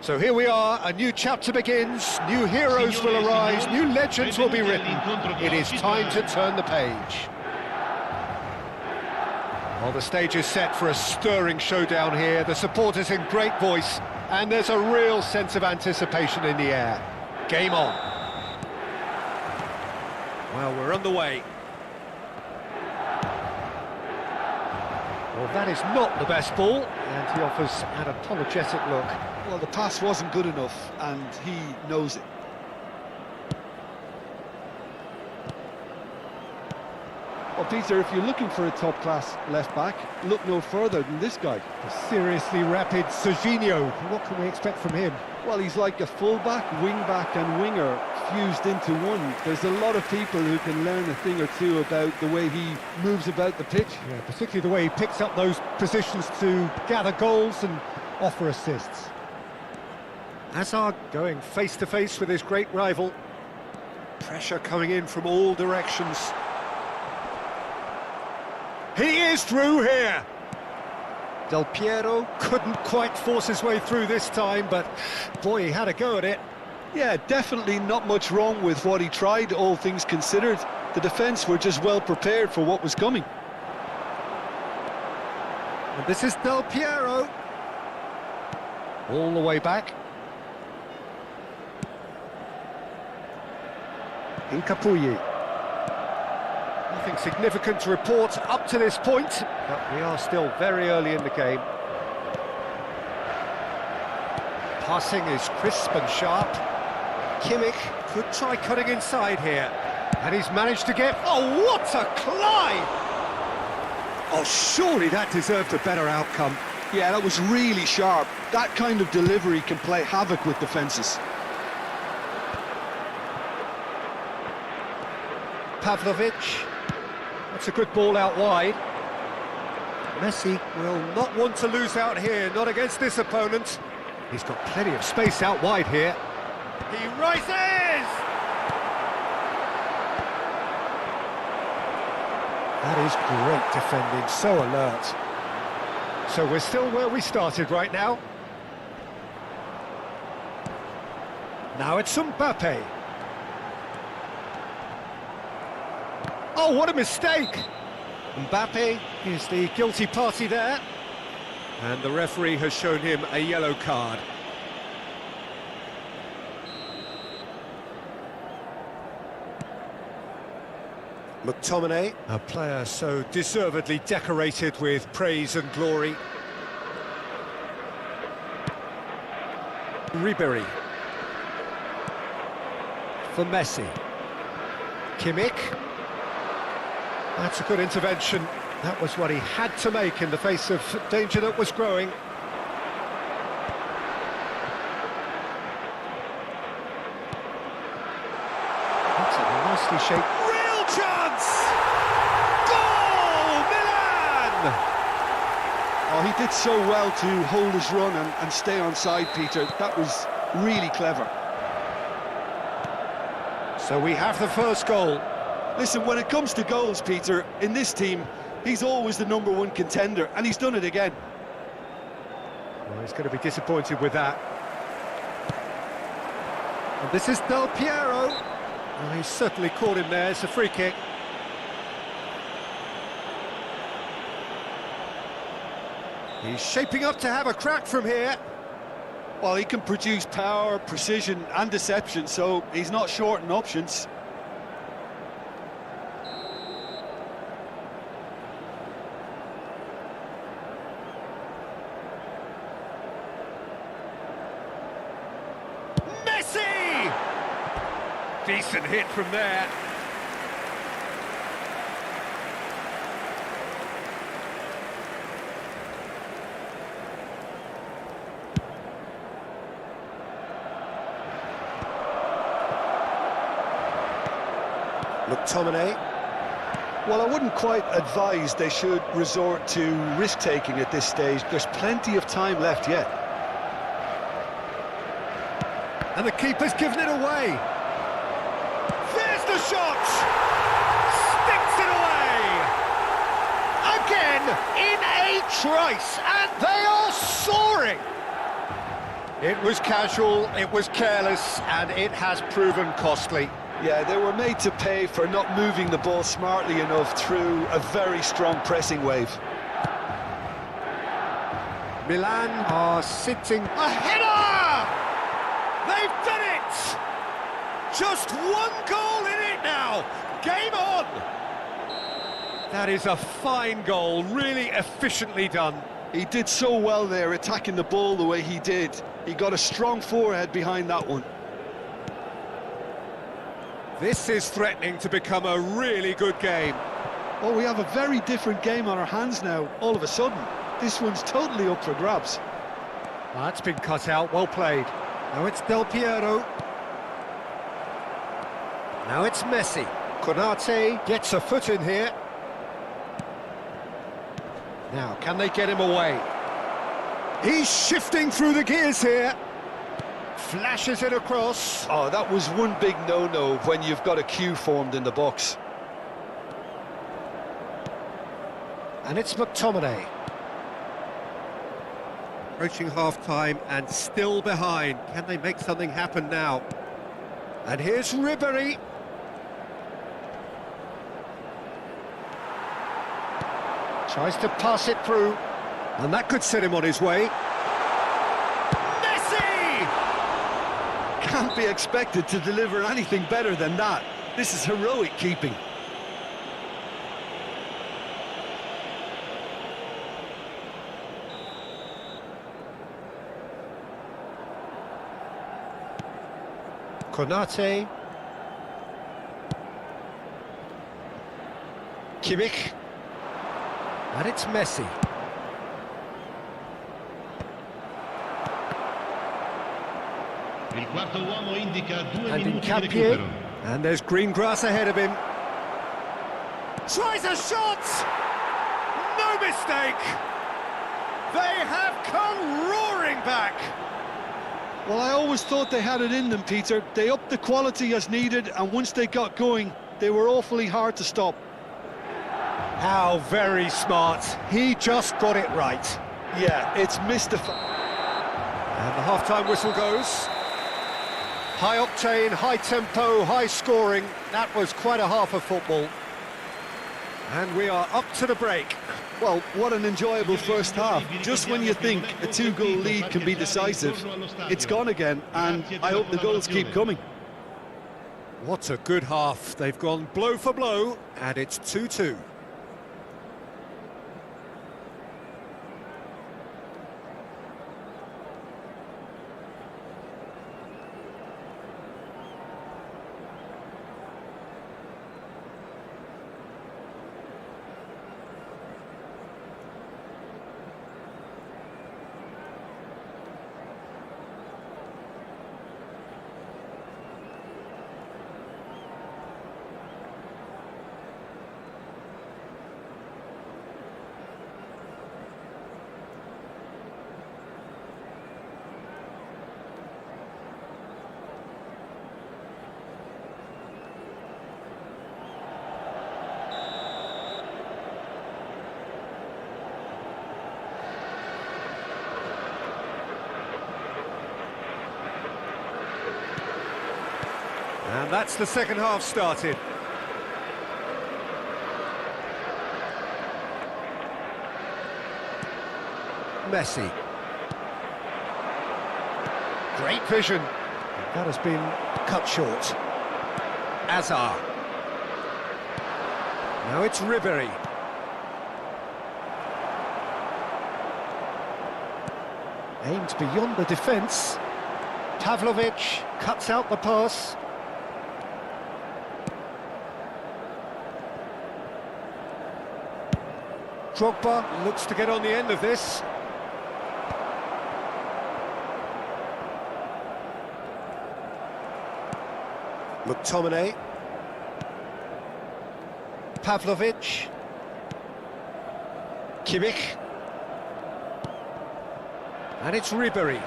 So here we are, a new chapter begins, new heroes will arise, new legends will be written. It is time to turn the page. Well, the stage is set for a stirring showdown here, the supporters in great voice, and there's a real sense of anticipation in the air. Game on. Well, we're underway. Well, that is not the best ball, and he offers an apologetic look. Well, the pass wasn't good enough, and he knows it. Well, Peter, if you're looking for a top-class left-back, look no further than this guy. A seriously rapid Serginho. What can we expect from him? Well, he's like a full-back, wing-back and winger fused into one. There's a lot of people who can learn a thing or two about the way he moves about the pitch. Yeah, particularly the way he picks up those positions to gather goals and offer assists. Hazard going face-to-face with his great rival. Pressure coming in from all directions. He is through here! Del Piero couldn't quite force his way through this time, but boy, he had a go at it. Yeah, definitely not much wrong with what he tried, all things considered. The defence were just well prepared for what was coming. And this is Del Piero. All the way back. Incapuyi. Nothing significant to report up to this point, but we are still very early in the game. Passing is crisp and sharp. Kimmich could try cutting inside here. And he's managed to get... Oh, what a climb! Oh, surely that deserved a better outcome. Yeah, that was really sharp. That kind of delivery can play havoc with defences. Pavlovic. That's a good ball out wide. Messi will not want to lose out here, not against this opponent. He's got plenty of space out wide here. He rises! That is great defending, so alert. So we're still where we started right now. Now it's Mbappe. Oh, what a mistake! Mbappe is the guilty party there. And the referee has shown him a yellow card. McTominay, a player so deservedly decorated with praise and glory. Ribery. For Messi. Kimmich. That's a good intervention. That was what he had to make in the face of danger that was growing. That's a nicely shaped... Real chance! Goal! Milan! Oh, he did so well to hold his run and stay onside, Peter. That was really clever. So we have the first goal. Listen, when it comes to goals, Peter, in this team, he's always the #1 contender, and he's done it again. Well, he's going to be disappointed with that. And this is Del Piero. Well, he's certainly caught him there. It's a free kick. He's shaping up to have a crack from here. Well, he can produce power, precision and deception, so he's not short in options. Decent hit from there. McTominay. Well, I wouldn't quite advise they should resort to risk-taking at this stage. There's plenty of time left yet. And the keeper's given it away. There's the shot! Sticks it away! Again, in a trice, and they are soaring! It was casual, it was careless, and it has proven costly. Yeah, they were made to pay for not moving the ball smartly enough through a very strong pressing wave. Milan are sitting... A header! They've done it! Just one goal in it now! Game on! That is a fine goal, really efficiently done. He did so well there, attacking the ball the way he did. He got a strong forehead behind that one. This is threatening to become a really good game. Oh, we have a very different game on our hands now, all of a sudden. This one's totally up for grabs. That's been cut out, well played. Now it's Del Piero. Now it's Messi. Konate gets a foot in here. Now, can they get him away? He's shifting through the gears here. Flashes it across. Oh, that was one big no-no when you've got a queue formed in the box. And it's McTominay. Approaching half-time and still behind. Can they make something happen now? And here's Ribery. Tries to pass it through. And that could set him on his way. Messi! Can't be expected to deliver anything better than that. This is heroic keeping. Konate. Kimmich. And it's Messi. Il quarto uomo indica 2 And in minuti di Campier. recupero. And there's green grass ahead of him. Tries a shot! No mistake! They have come roaring back! Well, I always thought they had it in them, Peter. They upped the quality as needed, and once they got going, they were awfully hard to stop. How very smart. He just got it right. Yeah, it's mystifying. And the half-time whistle goes. High octane, high tempo, high scoring. That was quite a half of football. And we are up to the break. Well, what an enjoyable first half. Just when you think a two-goal lead can be decisive, it's gone again, and I hope the goals keep coming. What a good half. They've gone blow for blow, and it's 2-2. And that's the second half started. Messi. Great vision. That has been cut short. Azar. Now it's Ribery. Aimed beyond the defence. Pavlovic cuts out the pass. Drogba looks to get on the end of this. McTominay. Pavlovic. Kimmich. And it's Ribery.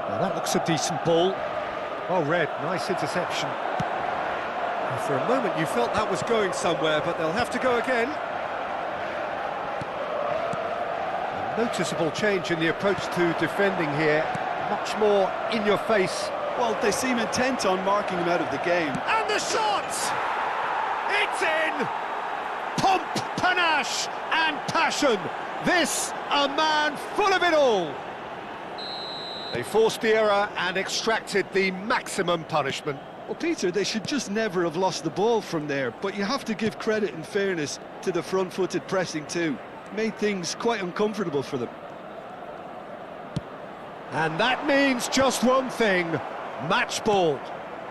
Now that looks a decent ball. Oh, Red, nice interception. And for a moment you felt that was going somewhere, but they'll have to go again. A noticeable change in the approach to defending here. much more in your face. Well, they seem intent on marking him out of the game. And the shot! It's in! Pomp, panache and passion. This, a man full of it all. They forced the error and extracted the maximum punishment. Well, Peter, they should just never have lost the ball from there, but you have to give credit and fairness to the front-footed pressing too. Made things quite uncomfortable for them. And that means just one thing, match ball.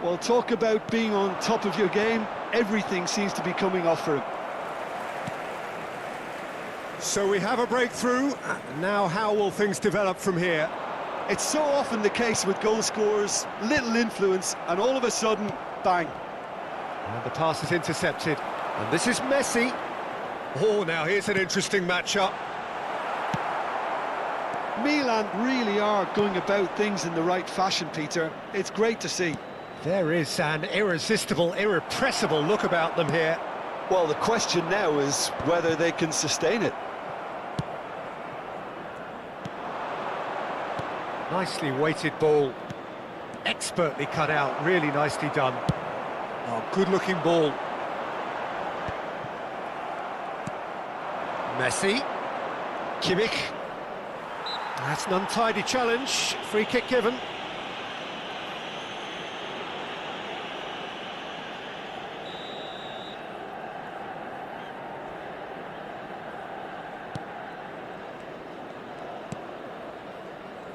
Well, talk about being on top of your game, everything seems to be coming off for him. So we have a breakthrough. Now how will things develop from here? It's so often the case with goal scorers, little influence, and all of a sudden, bang. And the pass is intercepted. And this is Messi. Oh, now here's an interesting matchup. Milan really are going about things in the right fashion, Peter. It's great to see. There is an irresistible, irrepressible look about them here. Well, the question now is whether they can sustain it. Nicely weighted ball. Expertly cut out, really nicely done. Oh, good-looking ball. Messi. Kimmich. That's an untidy challenge. Free kick given.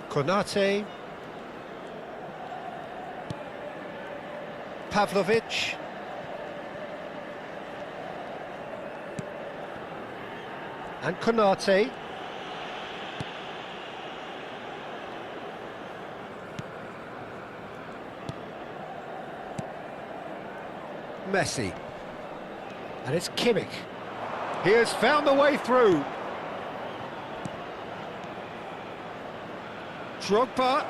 Konate. Pavlovic. And Konate. Messi. And it's Kimmich. He has found the way through. Drogba.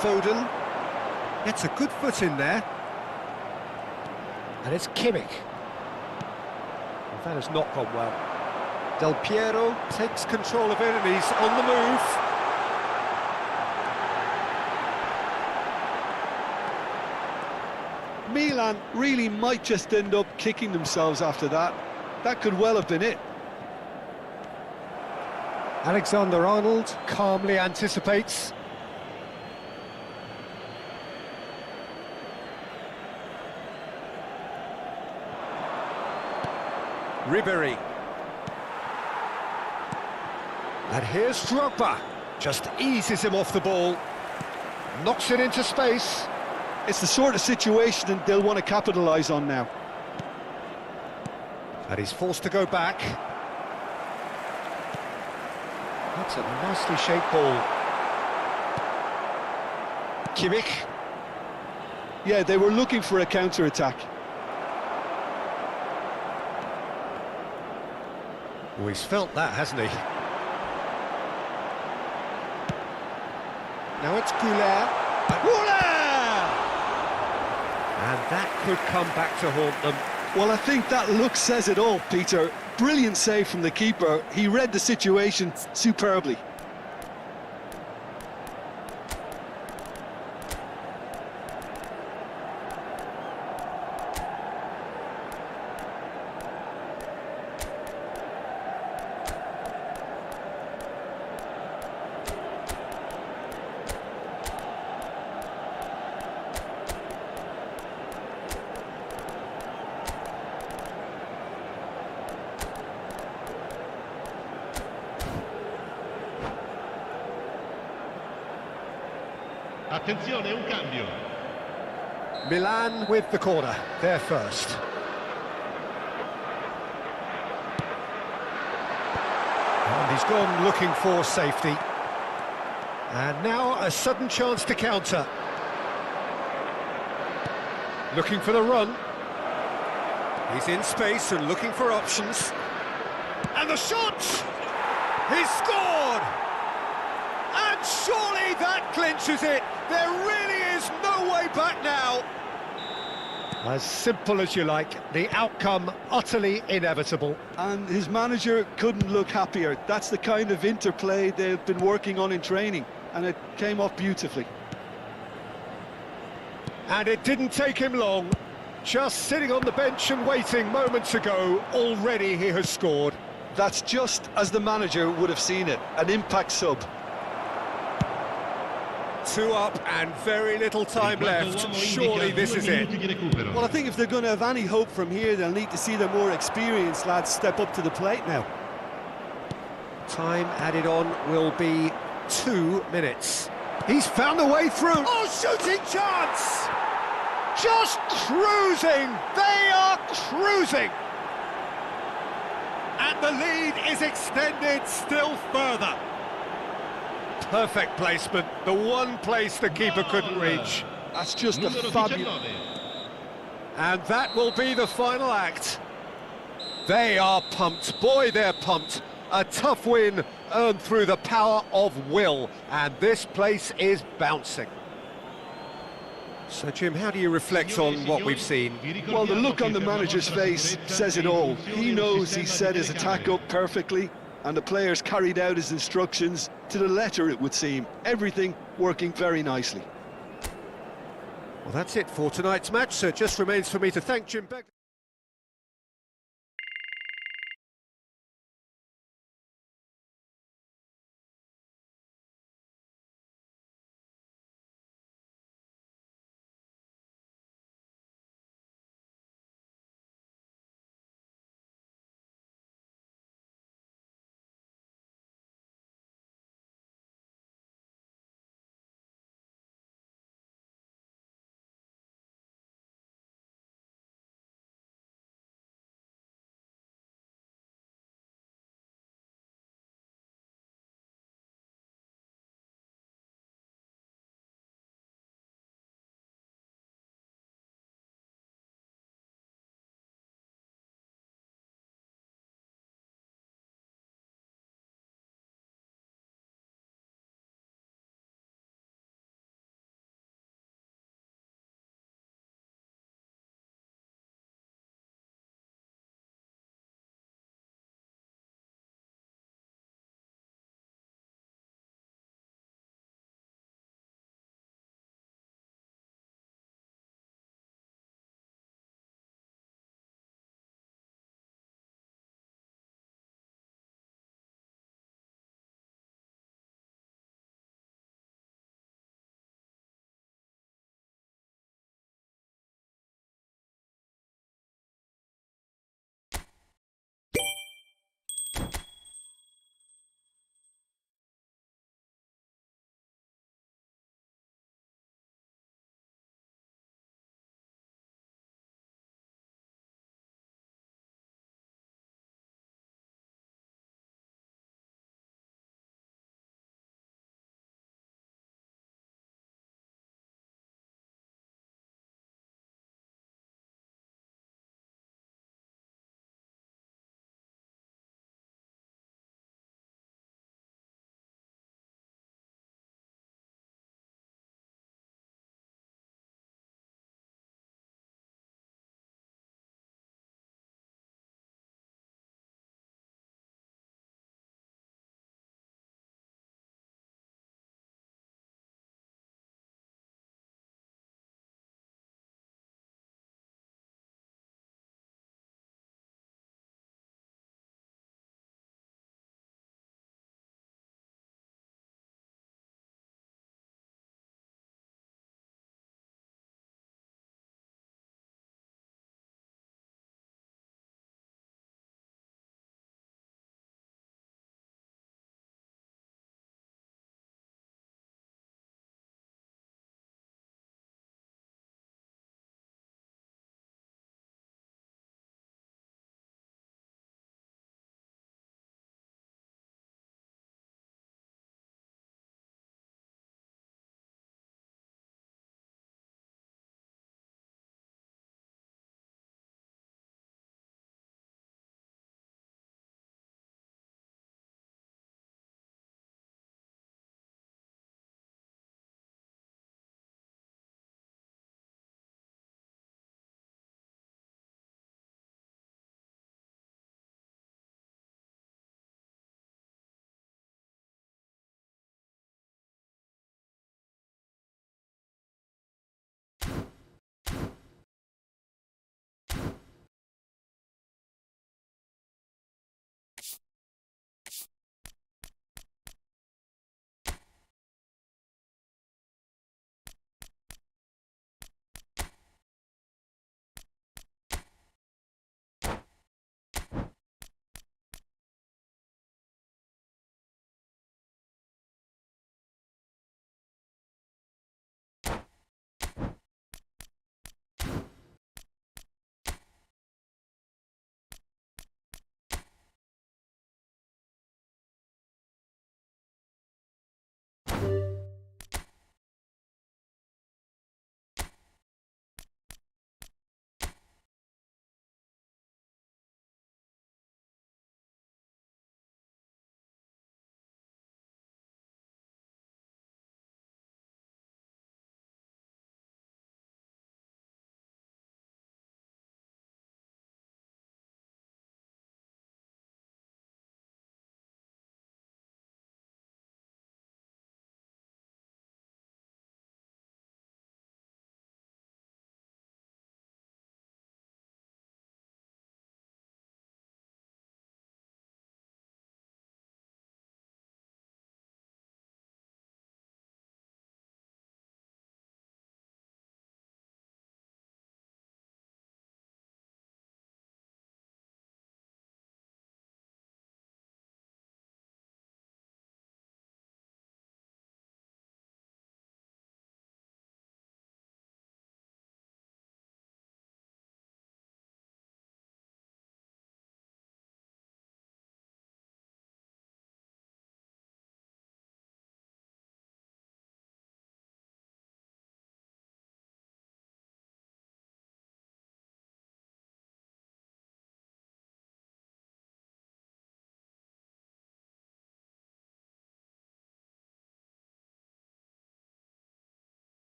Foden. Gets a good foot in there. And it's Kimmich. That has not gone well. Del Piero takes control of it and he's on the move. Milan really might just end up kicking themselves after that. That could well have been it. Alexander-Arnold calmly anticipates. Ribéry. And here's Drogba. Just eases him off the ball. Knocks it into space. It's the sort of situation they'll want to capitalise on now. And he's forced to go back. That's a nicely shaped ball. Kimmich. Yeah, they were looking for a counter-attack. Oh, he's felt that, hasn't he? Now it's Goulart. And that could come back to haunt them. Well, I think that look says it all, Peter. Brilliant save from the keeper. He read the situation superbly. Attenzione, un cambio. Milan with the corner, they're first. And he's gone looking for safety. And now a sudden chance to counter. Looking for the run. He's in space and looking for options. And the shot! He's scored! And surely that clinches it. There really is no way back now. As simple as you like, the outcome utterly inevitable. And his manager couldn't look happier. That's the kind of interplay they've been working on in training. and it came off beautifully. And it didn't take him long. Just sitting on the bench and waiting moments ago, already he has scored. That's just as the manager would have seen it, an impact sub. 2 up and very little time left. Surely this is it. Well, I think if they're going to have any hope from here, they'll need to see their more experienced lads step up to the plate now. Time added on will be 2 minutes. He's found a way through. Oh, shooting chance! Just cruising! They are cruising! And the lead is extended still further. Perfect placement, the one place the keeper couldn't reach. That's just a fabulous... And that will be the final act. They are pumped, boy they're pumped. A tough win earned through the power of will, and this place is bouncing. So Jim, how do you reflect on what we've seen? Well, the look on the manager's face says it all. He knows he set his attack up perfectly, and the players carried out his instructions to the letter, it would seem. Everything working very nicely. Well, that's it for tonight's match, so it just remains for me to thank Jim Begley.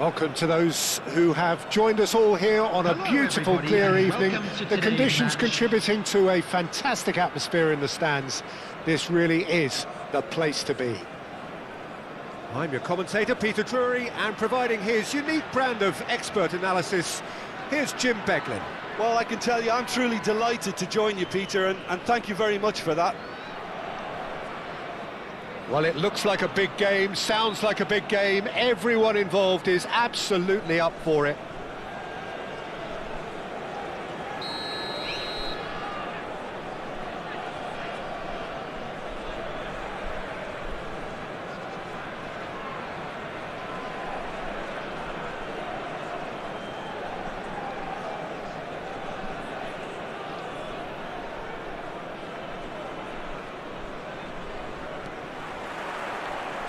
Welcome to those who have joined us all here on a beautiful, clear evening. The conditions contributing to a fantastic atmosphere in the stands. This really is the place to be. I'm your commentator, Peter Drury, and providing his unique brand of expert analysis, here's Jim Beglin. Well, I can tell you, I'm truly delighted to join you, Peter, and thank you very much for that. Well, it looks like a big game, sounds like a big game. Everyone involved is absolutely up for it.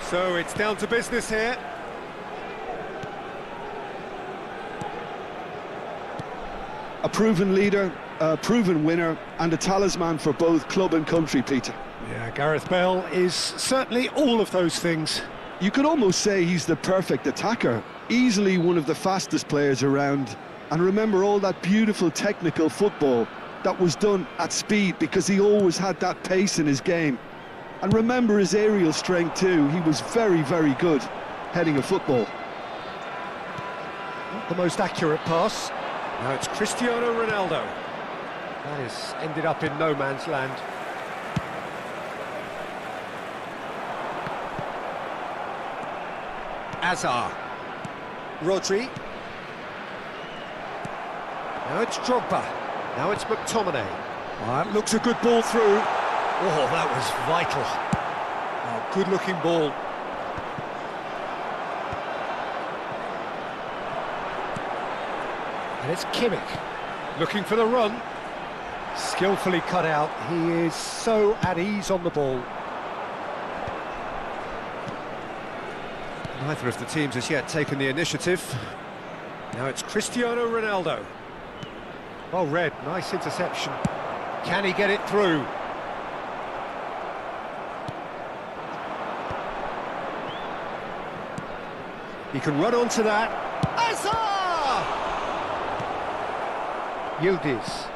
So it's down to business here. A proven leader, a proven winner, and a talisman for both club and country, Peter. Yeah, Gareth Bale is certainly all of those things. You could almost say he's the perfect attacker, easily one of the fastest players around. And remember all that beautiful technical football that was done at speed, because he always had that pace in his game. And remember his aerial strength too. He was very, very good heading a football. Not the most accurate pass. Now it's Cristiano Ronaldo. That has ended up in no man's land. Azar. Rodri. Now it's Drogba. Now it's McTominay. That looks a good ball through. Oh, that was vital. Oh, good-looking ball. And it's Kimmich, looking for the run. Skillfully cut out. He is so at ease on the ball. Neither of the teams has yet taken the initiative. Now it's Cristiano Ronaldo. Well read, nice interception. Can he get it through? He can run onto that. Azar! Yildiz.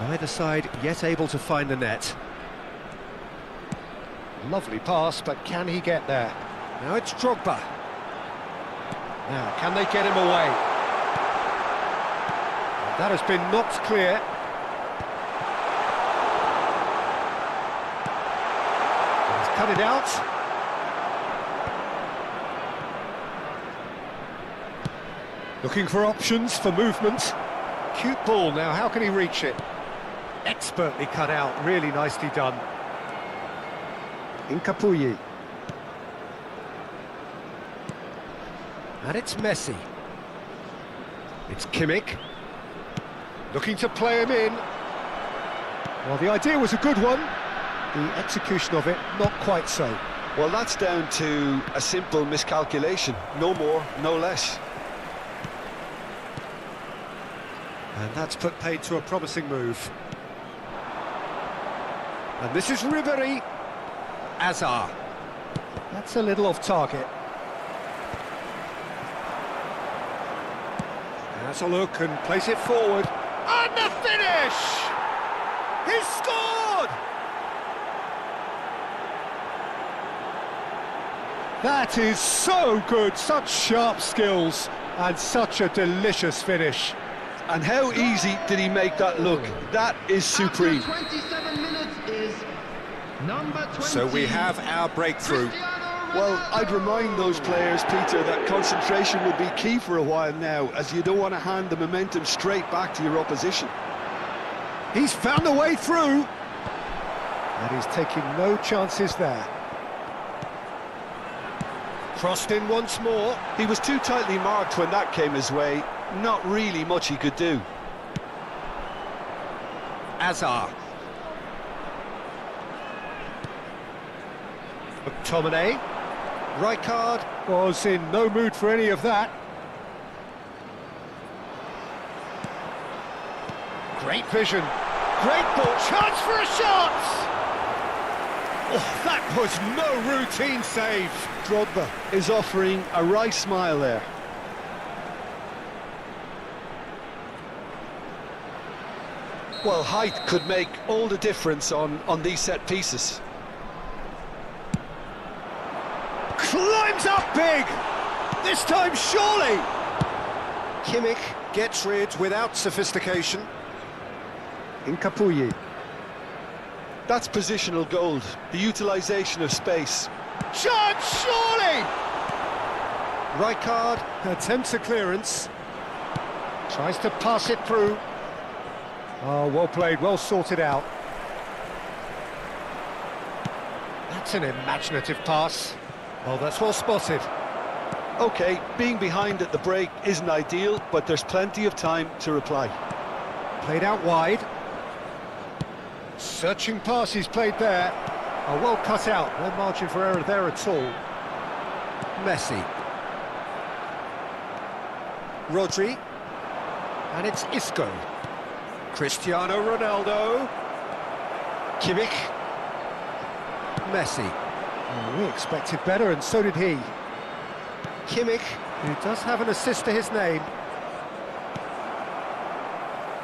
Neither side yet able to find the net. Lovely pass, but can he get there? Now it's Drogba. Now, can they get him away? That has been knocked clear. He's cut it out. Looking for options for movement. Cute ball now, how can he reach it? Expertly cut out, really nicely done. Incapuyi. And it's Messi. It's Kimmich. Looking to play him in. Well, the idea was a good one. The execution of it, not quite so. Well, that's down to a simple miscalculation. No more, no less. And that's put paid to a promising move. And this is Ribery. Azar. That's a little off target. That's a look and place it forward. And the finish! He's scored! That is so good, such sharp skills and such a delicious finish. And how easy did he make that look? That is supreme. After 27 minutes is number 20. So we have our breakthrough. Well, I'd remind those players, Peter, that concentration will be key for a while now, as you don't want to hand the momentum straight back to your opposition. He's found a way through. And he's taking no chances there. Crossed in once more. He was too tightly marked when that came his way. Not really much he could do. Azar. McTominay. Rijkaard was in no mood for any of that. Great vision. Great ball. Chance for a shot! Oh, that was no routine save. Drogba is offering a right smile there. Well, height could make all the difference on these set pieces. Climbs up big! This time, surely! Kimmich gets rid without sophistication. Incapuyi. That's positional gold, the utilisation of space. Chance, surely! Rijkaard attempts a clearance. Tries to pass it through. Oh, well played, well sorted out. That's an imaginative pass. Oh, that's well spotted. OK, being behind at the break isn't ideal, but there's plenty of time to reply. Played out wide. Searching pass he's played there. Oh, well cut out, no margin for error there at all. Messi. Rodri. And it's Isco. Cristiano Ronaldo. Kimmich. Messi. Oh, we expected better, and so did he. Kimmich, who does have an assist to his name.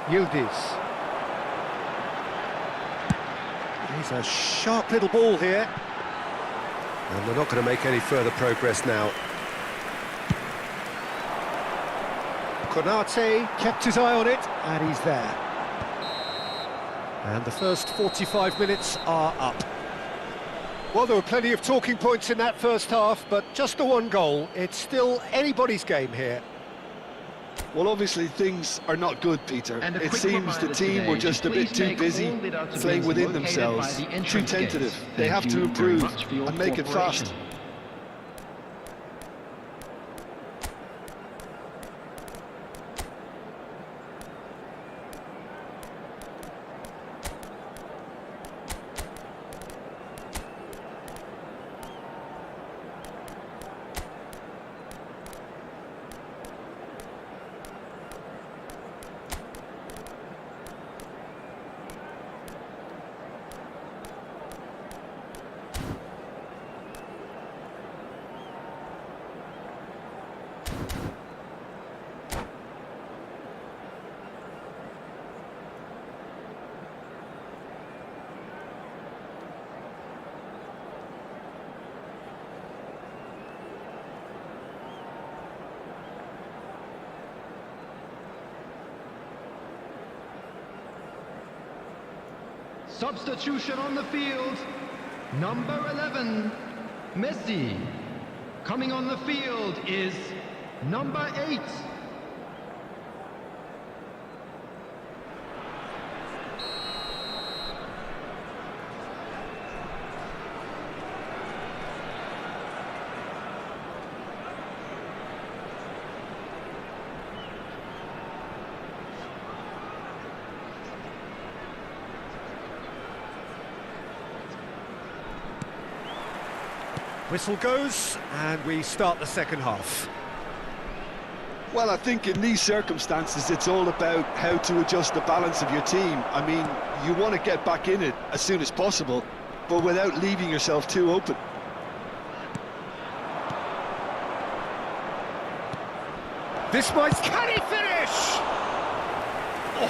Yildiz. He's a sharp little ball here. And they're not going to make any further progress now. Konate kept his eye on it, and he's there. And the first 45 minutes are up. Well, there were plenty of talking points in that first half, but just the one goal. It's still anybody's game here. Well, obviously things are not good, Peter. It seems the team were just a bit too busy playing within themselves, too tentative. They have to improve and make it fast. Substitution on the field. Number 11, Messi. Coming on the field is number 8. Whistle goes, and we start the second half. Well, I think in these circumstances, it's all about how to adjust the balance of your team. I mean, you want to get back in it as soon as possible, but without leaving yourself too open. This might... Can he finish? Oh,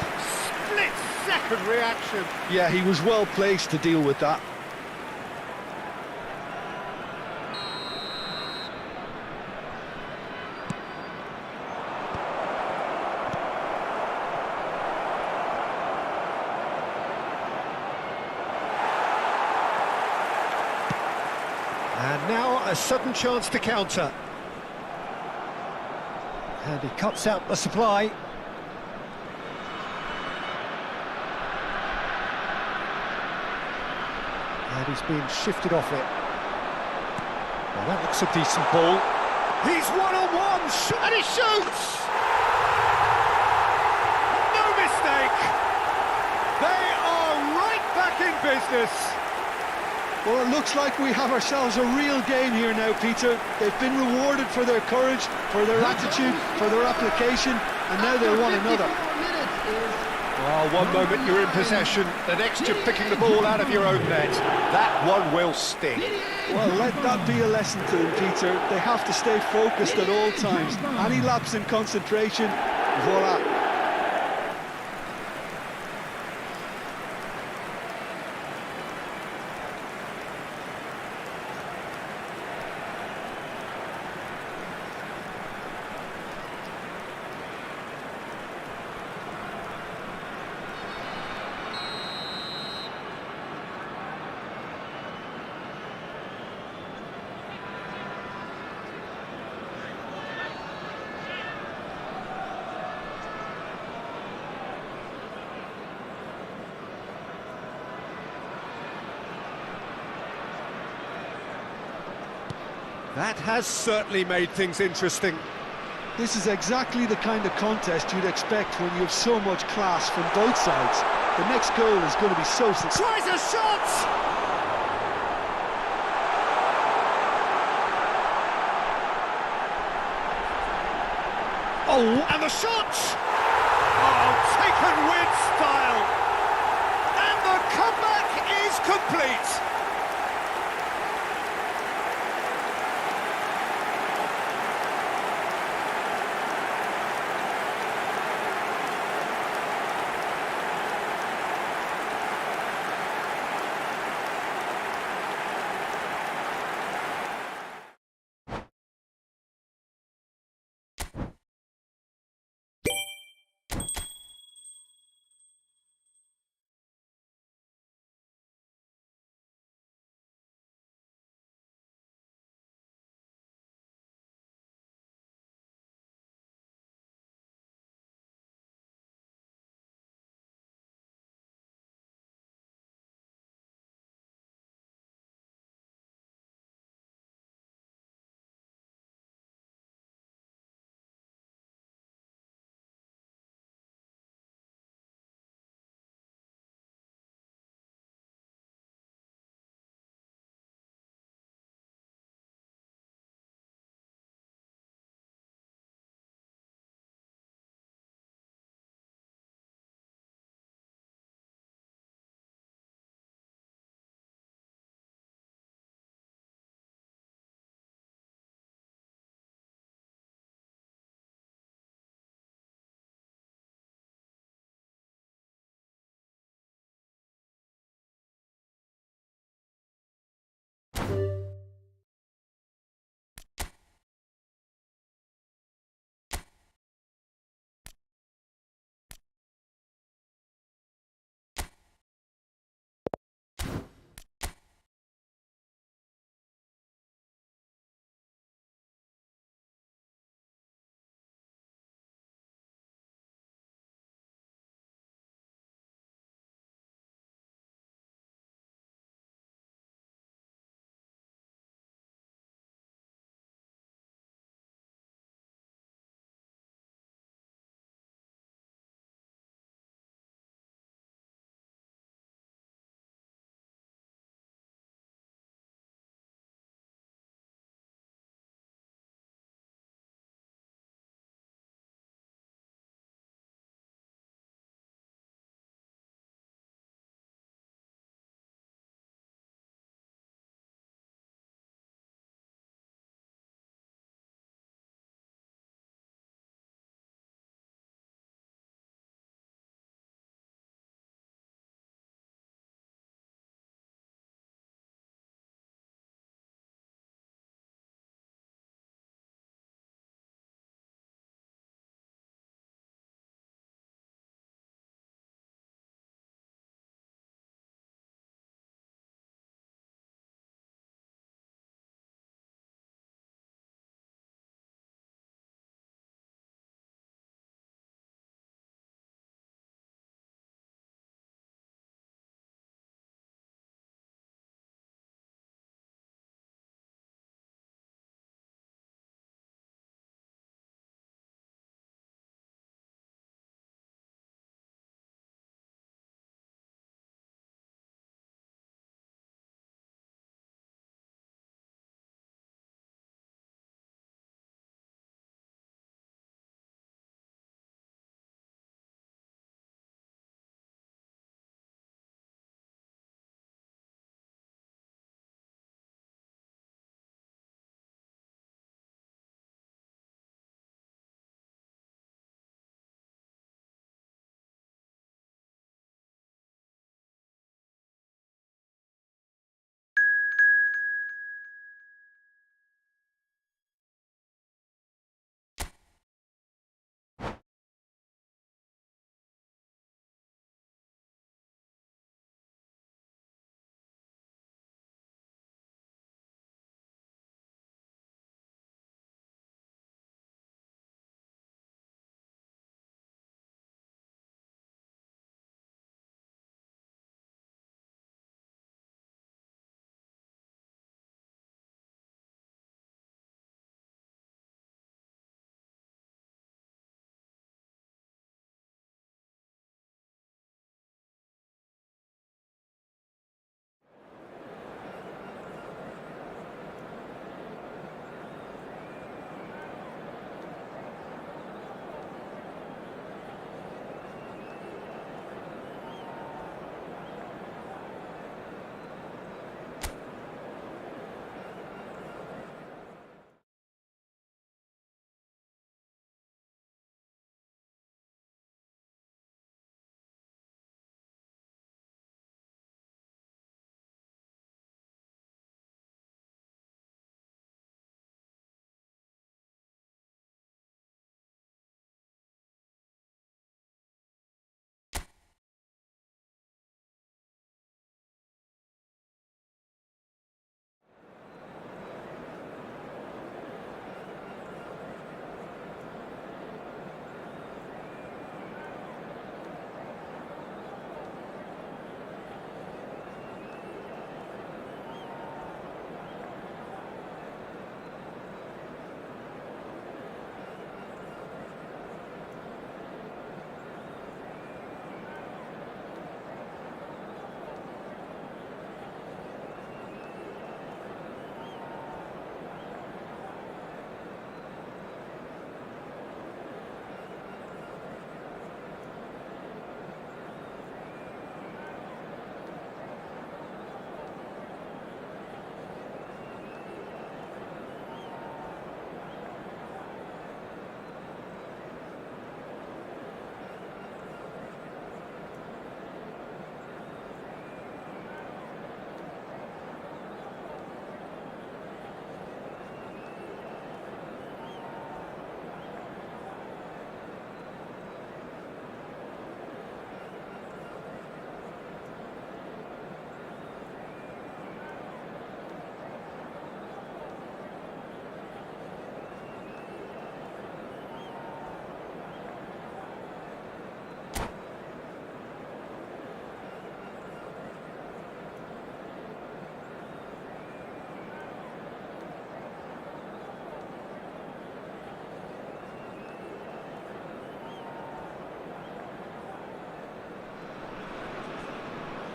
split-second reaction. Yeah, he was well placed to deal with that. And now a sudden chance to counter. And he cuts out the supply. And he's being shifted off it. Well, that looks a decent ball. He's one-on-one, and he shoots! No mistake! They are right back in business. Well, it looks like we have ourselves a real game here now, Peter. They've been rewarded for their courage, for their attitude, for their application, and now they want another. Well, one moment you're in possession, the next you're picking the ball out of your own net. That one will sting. Well, let that be a lesson to them, Peter. They have to stay focused at all times. Any lapse in concentration, voila. That has certainly made things interesting. This is exactly the kind of contest you'd expect when you have so much class from both sides. The next goal is going to be so successful. Tries a shot! Oh, and the shot! Oh, taken with style! And the comeback is complete!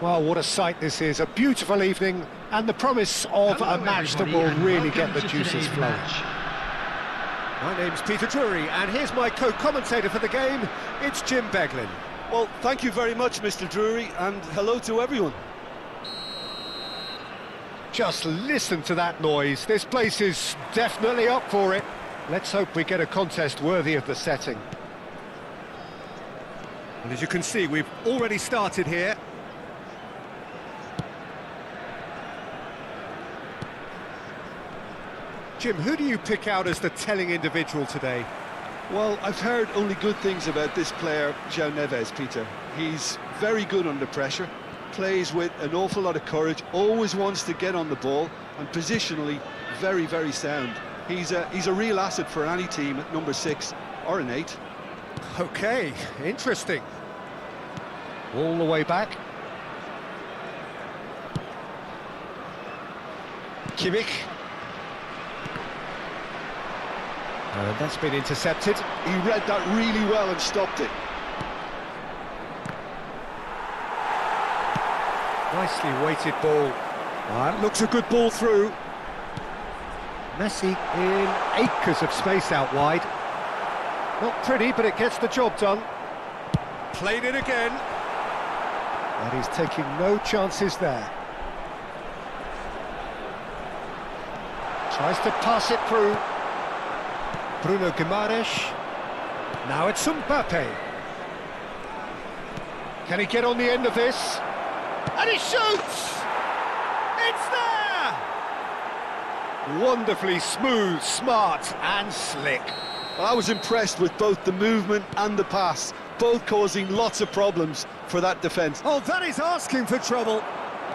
Well, what a sight this is, a beautiful evening, and the promise of Hello, a match that everybody, will and really get welcome the to juices today's flowing. match. My name's Peter Drury, and here's my co-commentator for the game, it's Jim Beglin. Well, thank you very much, Mr. Drury, and hello to everyone. Just listen to that noise, this place is definitely up for it. Let's hope we get a contest worthy of the setting. And as you can see, we've already started here. Jim, who do you pick out as the telling individual today? Well, I've heard only good things about this player, João Neves, Peter. He's very good under pressure, plays with an awful lot of courage, always wants to get on the ball, and positionally, very, very sound. He's a real asset for any team at number 6 or an 8. Okay, interesting. All the way back. Kimmich. And that's been intercepted. He read that really well and stopped it. Nicely weighted ball. That looks a good ball through. Messi in acres of space out wide. Not pretty, but it gets the job done. Played it again. And he's taking no chances there. Tries to pass it through. Bruno Guimaraes. Now it's Mbappe. Can he get on the end of this? And he shoots! It's there! Wonderfully smooth, smart and slick. I was impressed with both the movement and the pass, both causing lots of problems for that defence. Oh, that is asking for trouble.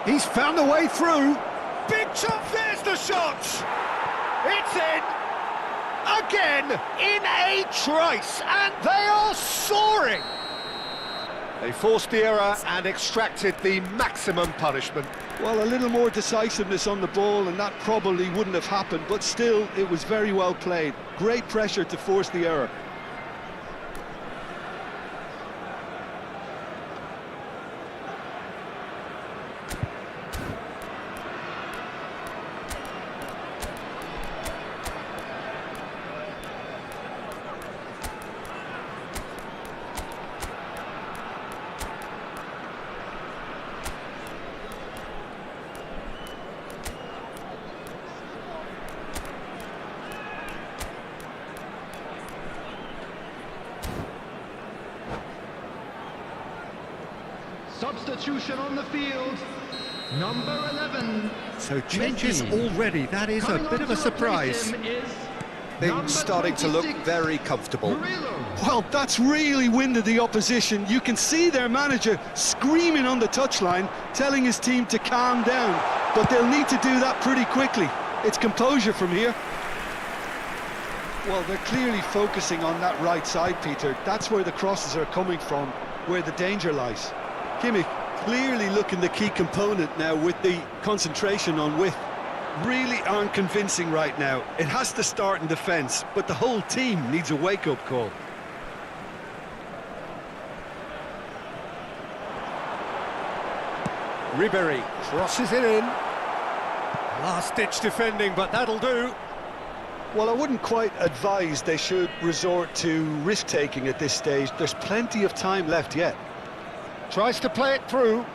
He's found a way through. Big chance, there's the shot! It's in! Again, in a trice, and they are soaring! They forced the error and extracted the maximum punishment. Well, a little more decisiveness on the ball and that probably wouldn't have happened, but still, it was very well played. Great pressure to force the error. Substitution on the field, number 11. So changes Messi. already, that is a Coming bit on of a to surprise. replace him is Things number starting to look 26, very comfortable. Murillo. Well, that's really winded the opposition. You can see their manager screaming on the touchline, telling his team to calm down. But they'll need to do that pretty quickly. It's composure from here. Well, they're clearly focusing on that right side, Peter. That's where the crosses are coming from, where the danger lies. Kimmich clearly looking the key component now with the concentration on width. Really aren't convincing right now. It has to start in defence, but the whole team needs a wake-up call. Ribéry crosses it in. Last-ditch defending, but that'll do. Well, I wouldn't quite advise they should resort to risk-taking at this stage. There's plenty of time left yet. Tries to play it through.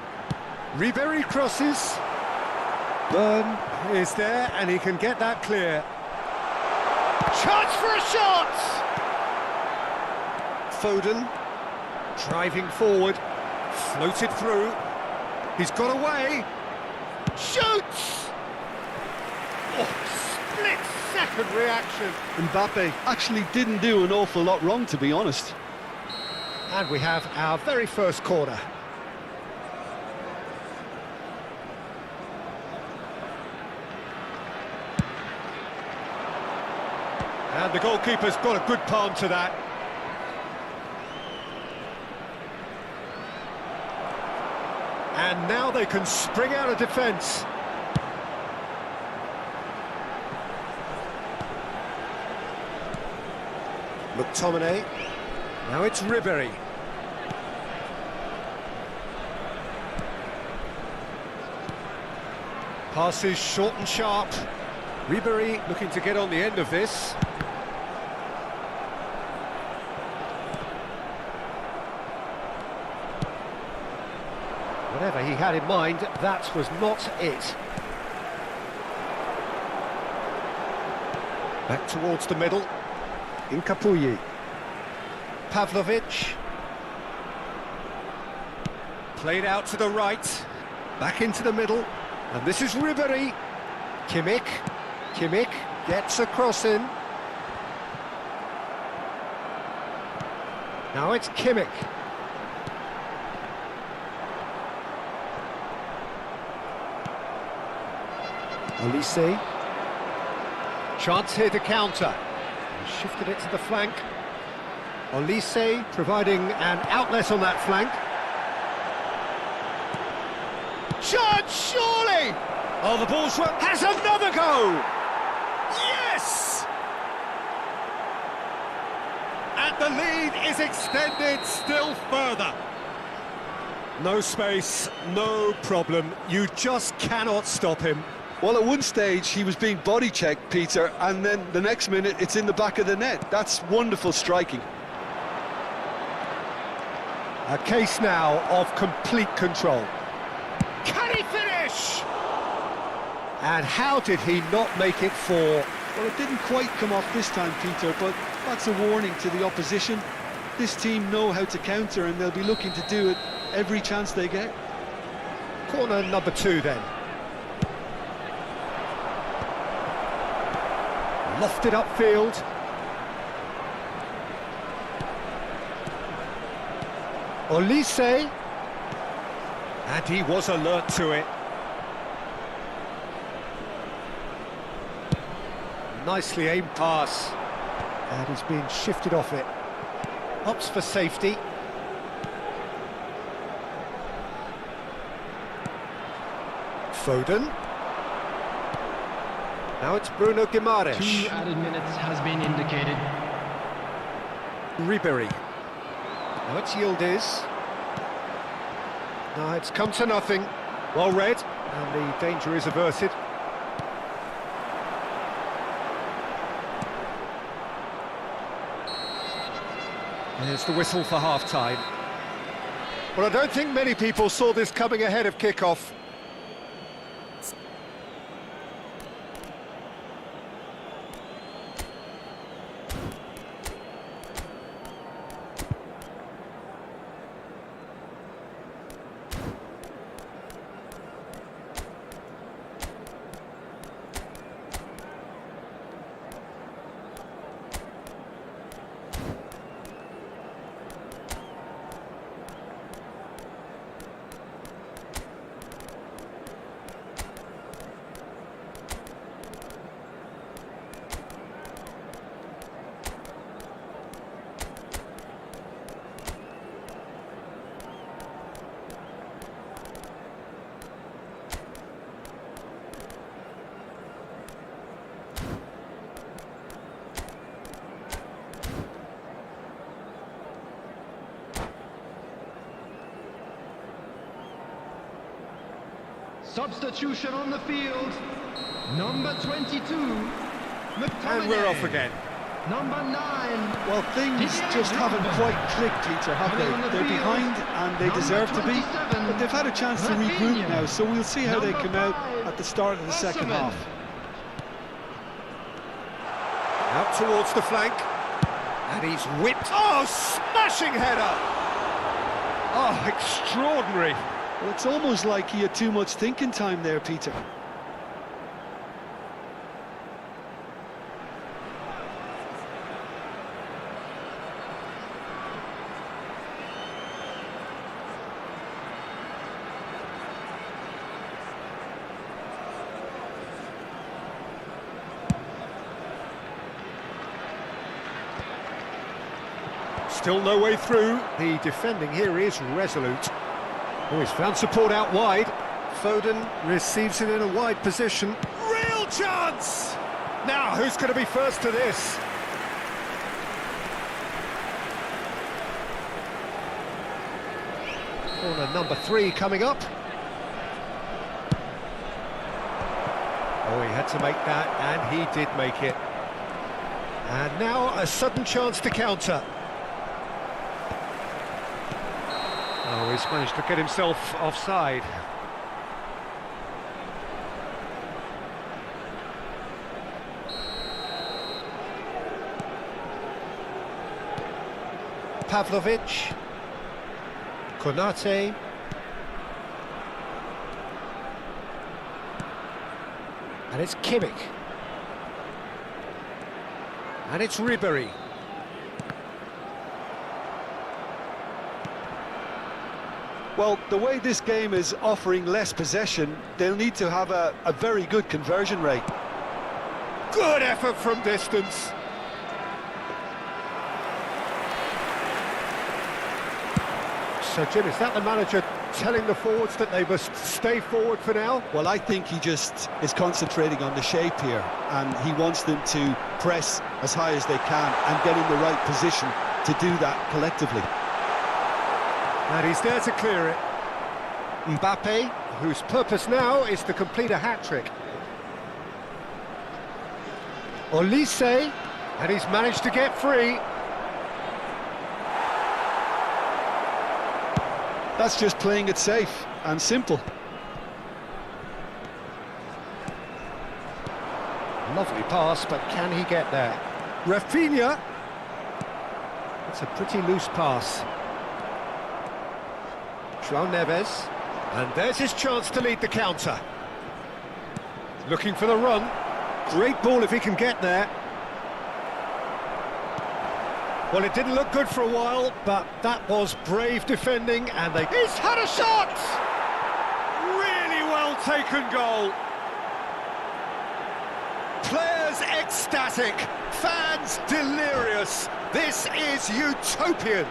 Ribéry crosses. Burn is there, and he can get that clear. Chance for a shot! Foden, driving forward, floated through. He's got away. Shoots! Oh, split-second reaction. Mbappe actually didn't do an awful lot wrong, to be honest. And we have our very first corner. And the goalkeeper's got a good palm to that. And now they can spring out of defence. McTominay. Now it's Ribéry. Passes short and sharp. Ribery looking to get on the end of this. Whatever he had in mind, that was not it. Back towards the middle. Incapuyi. Pavlovic. Played out to the right. Back into the middle. And this is Ribery. Kimmich. Kimmich gets a cross in. Now it's Kimmich. Olise. Chance here to counter. He shifted it to the flank. Olise providing an outlet on that flank. Chance, surely! Oh, the ball's run. Has another go! Yes! And the lead is extended still further. No space, no problem. You just cannot stop him. Well, at one stage he was being body checked, Peter, and then the next minute it's in the back of the net. That's wonderful striking. A case now of complete control. Can he finish? And how did he not make it four? Well, it didn't quite come off this time, Peter, but that's a warning to the opposition. This team know how to counter and they'll be looking to do it every chance they get. Corner number 2 then. Lofted upfield. Olise. And he was alert to it. Nicely aimed pass. And he's being shifted off it. Ups for safety. Foden. Now it's Bruno Guimaraes. 2 added minutes has been indicated. Ribery. Now it's Yildiz. Now it's come to nothing. Well read, and the danger is averted. There's the whistle for half-time. Well, I don't think many people saw this coming ahead of kick-off. Substitution on the field. Number 22. And we're off again. Number 9. Well, things just haven't quite clicked, Peter, have they? They're behind and they deserve to be, but they've had a chance to regroup now, so we'll see how they come out at the start of the second half. Out towards the flank. And he's whipped. Oh, smashing header! Oh, extraordinary. Well, it's almost like he had too much thinking time there, Peter. Still no way through. The defending here is resolute. Oh, he's found support out wide. Foden receives it in a wide position. Real chance! Now, who's going to be first to this? Corner number 3 coming up. Oh, he had to make that, and he did make it. And now a sudden chance to counter. Oh, he's managed to get himself offside. Pavlovic, Konate, and it's Kimmich, and it's Ribery. Well, the way this game is offering less possession, they'll need to have a very good conversion rate. Good effort from distance. So, Jim, is that the manager telling the forwards that they must stay forward for now? Well, I think he just is concentrating on the shape here, and he wants them to press as high as they can and get in the right position to do that collectively. And he's there to clear it. Mbappe, whose purpose now is to complete a hat-trick. Olise, and he's managed to get free. That's just playing it safe and simple. Lovely pass, but can he get there? Rafinha. It's a pretty loose pass. João Neves. And there's his chance to lead the counter. Looking for the run. Great ball if he can get there. Well, it didn't look good for a while, but that was brave defending, and he's had a shot! Really well taken goal. Players ecstatic, fans delirious. This is utopian.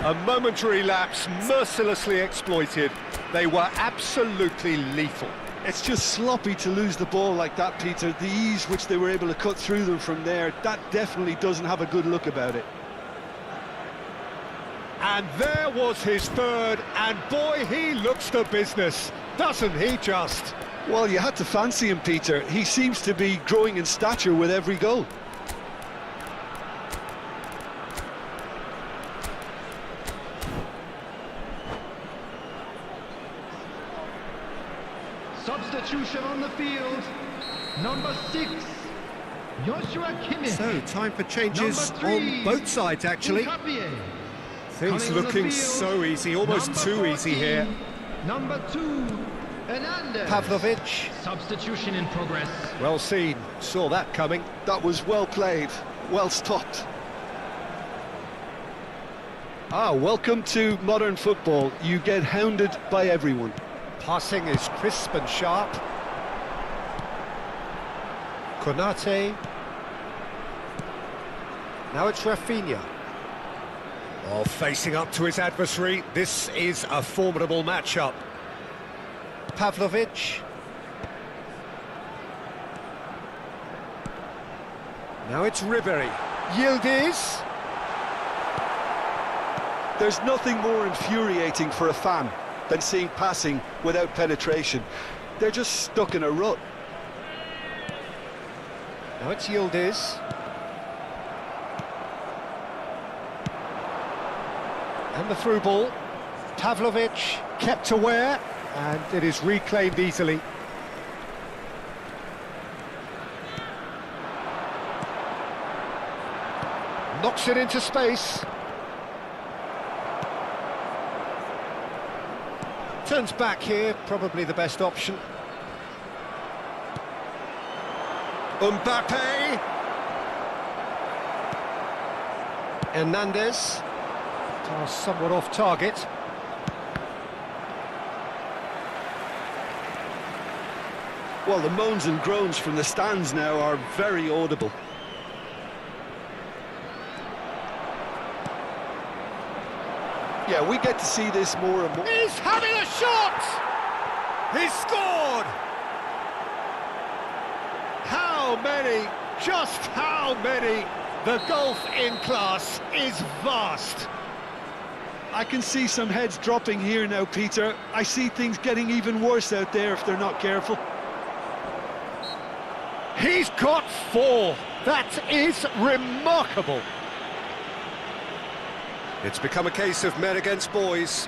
A momentary lapse mercilessly exploited. They were absolutely lethal. It's just sloppy to lose the ball like that, Peter. The ease which they were able to cut through them from there, that definitely doesn't have a good look about it. And there was his third, and boy, he looks the business, doesn't he just? Well, you had to fancy him, Peter. He seems to be growing in stature with every goal. Substitution on the field, number 6, Joshua Kimmich. So, time for changes Number 3, on both sides, actually. Mbappe. Things Coming on the looking field, so easy, almost number too easy 14, here. Number 2, Indah. Pavlovic. Substitution in progress. Well seen, saw that coming. That was well played, well stopped. Welcome to modern football. You get hounded by everyone. Passing is crisp and sharp. Konate. Now it's Rafinha. Oh, facing up to his adversary. This is a formidable matchup. Pavlovic. Now it's Ribery. Yildiz. There's nothing more infuriating for a fan than seeing passing without penetration. They're just stuck in a rut. Now it's Yildiz. And the through ball. Pavlovic kept aware, and it is reclaimed easily. Knocks it into space. Turns back here, probably the best option. Mbappe. Hernandez. Pass somewhat off target. Well, the moans and groans from the stands now are very audible. Yeah, we get to see this more and more. He's having a shot! He's scored! How many? Just how many? The gulf in class is vast. I can see some heads dropping here now, Peter. I see things getting even worse out there if they're not careful. He's got 4. That is remarkable. It's become a case of men against boys.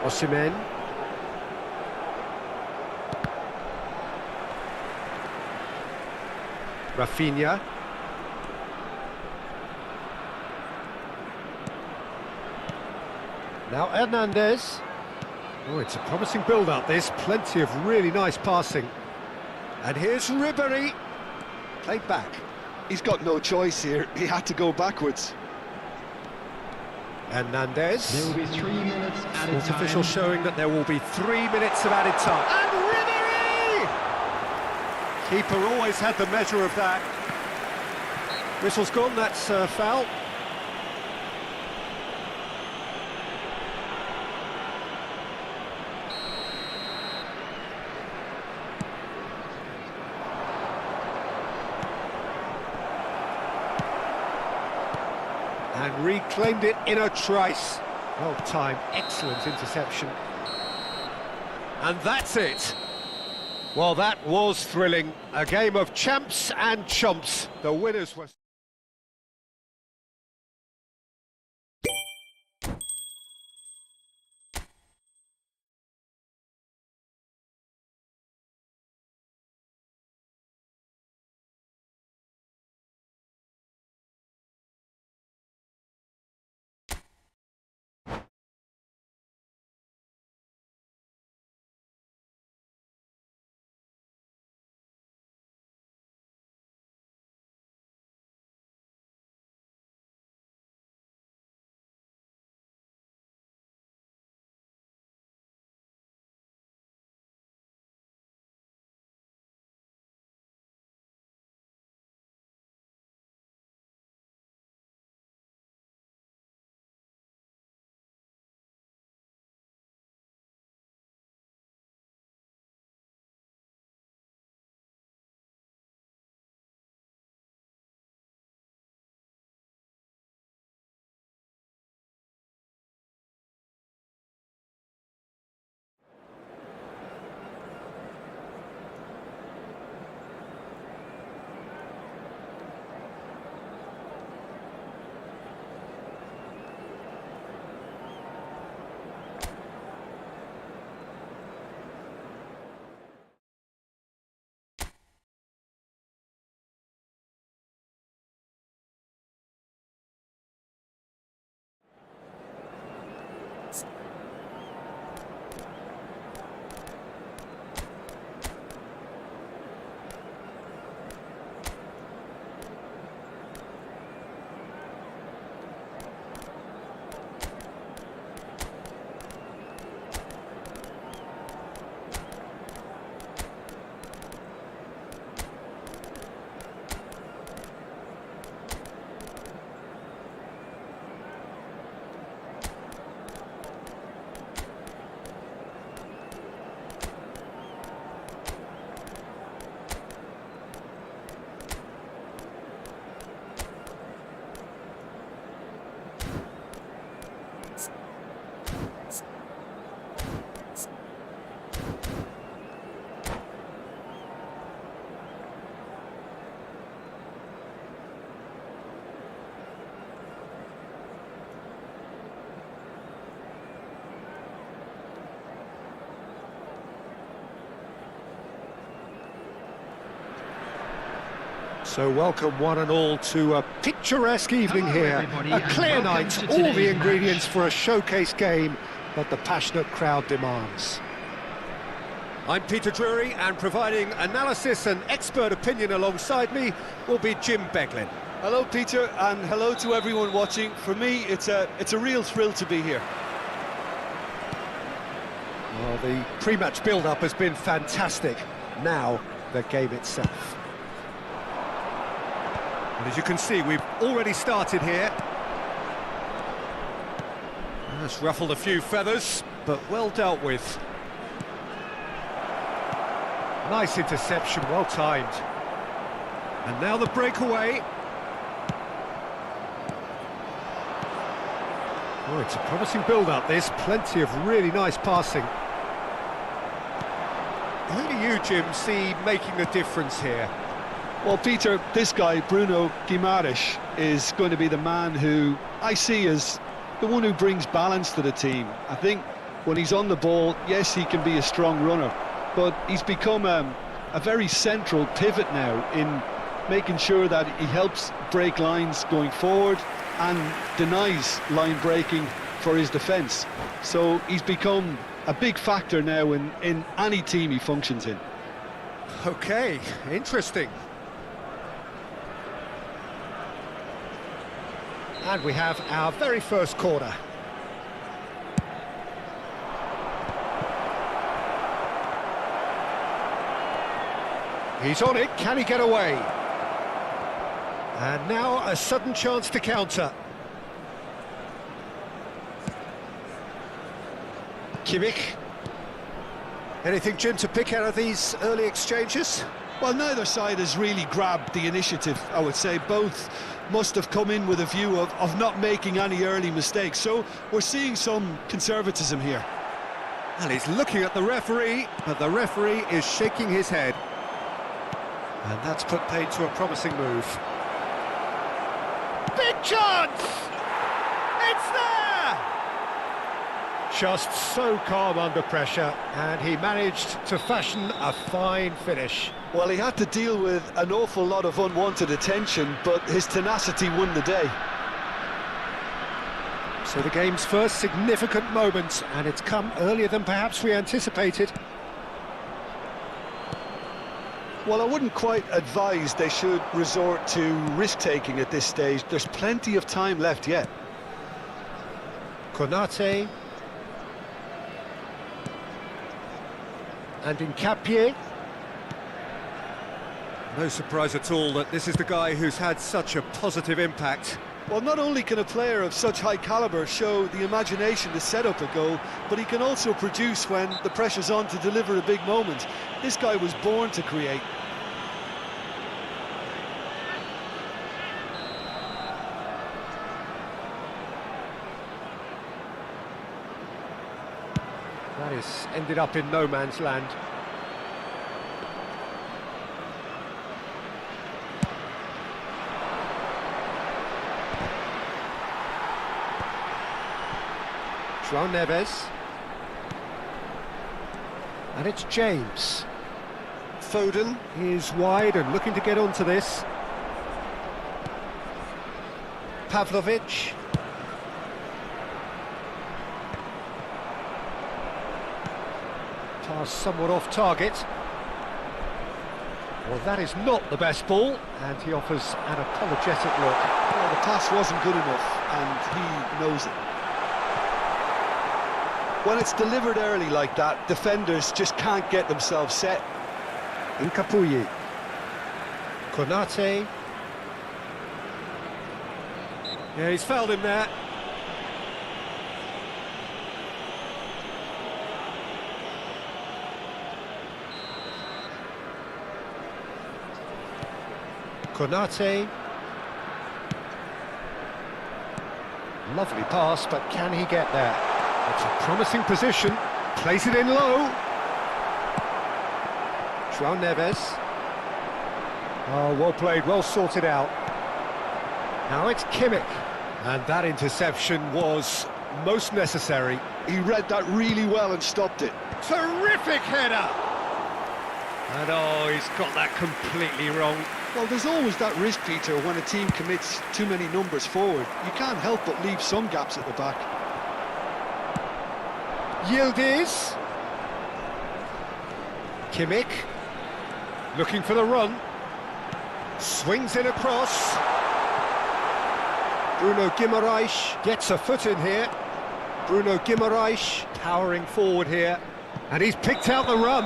Osimhen. Rafinha. Now Hernandez. Oh, it's a promising build-up, this. Plenty of really nice passing. And here's Ribery. Played back. He's got no choice here. He had to go backwards. Hernandez. There will be 3 minutes added Sports official time. showing that there will be 3 minutes of added time. And Ribery! Keeper always had the measure of that. Whistle's gone, that's foul. And reclaimed it in a trice. Well timed, excellent interception. And that's it. Well, that was thrilling. A game of champs and chumps. The winners were... So welcome one and all to a picturesque evening Hello, here. everybody, A and clear welcome night, to all the today's ingredients match. for a showcase game that the passionate crowd demands. I'm Peter Drury, and providing analysis and expert opinion alongside me will be Jim Beglin. Hello, Peter, and hello to everyone watching. For me, it's a real thrill to be here. Well, the pre-match build-up has been fantastic. Now, the game itself. And as you can see, we've already started here. That's ruffled a few feathers, but well dealt with. Nice interception, well timed. And now the breakaway. Oh, it's a promising build-up, this. Plenty of really nice passing. Who do you, Jim, see making the difference here? Well, Peter, this guy, Bruno Guimaraes, is going to be the man who I see as the one who brings balance to the team. I think when he's on the ball, yes, he can be a strong runner, but he's become a very central pivot now in making sure that he helps break lines going forward and denies line breaking for his defence. So he's become a big factor now in any team he functions in. Okay, interesting. And we have our very first corner. He's on it, can he get away? And now a sudden chance to counter. Kimmich. Anything, Jim, to pick out of these early exchanges? Well, neither side has really grabbed the initiative, I would say. Both must have come in with a view of not making any early mistakes. So we're seeing some conservatism here. And he's looking at the referee, but the referee is shaking his head. And that's put paid to a promising move. Big chance! It's there! Just so calm under pressure, and he managed to fashion a fine finish. Well, he had to deal with an awful lot of unwanted attention, but his tenacity won the day. So the game's first significant moment, and it's come earlier than perhaps we anticipated. Well, I wouldn't quite advise they should resort to risk-taking at this stage. There's plenty of time left yet. Konate. And Nkapie. No surprise at all that this is the guy who's had such a positive impact. Well, not only can a player of such high calibre show the imagination to set up a goal, but he can also produce when the pressure's on to deliver a big moment. This guy was born to create. That has ended up in no man's land. João Neves. And it's James. Foden is wide and looking to get onto this. Pavlovic. Pass somewhat off target. Well, that is not the best ball, and he offers an apologetic look. Well, the pass wasn't good enough, and he knows it. When it's delivered early like that, defenders just can't get themselves set. Nkapie. Konate. Yeah, he's fouled him there. Konate. Lovely pass, but can he get there? It's a promising position. Place it in low. João Neves. Oh, well played, well sorted out. Now it's Kimmich. And that interception was most necessary. He read that really well and stopped it. Terrific header! And oh, he's got that completely wrong. Well, there's always that risk, Peter, when a team commits too many numbers forward. You can't help but leave some gaps at the back. Yildiz. Kimmich. Looking for the run. Swings in across. Bruno Guimaraes gets a foot in here. Bruno Guimaraes towering forward here. And he's picked out the run.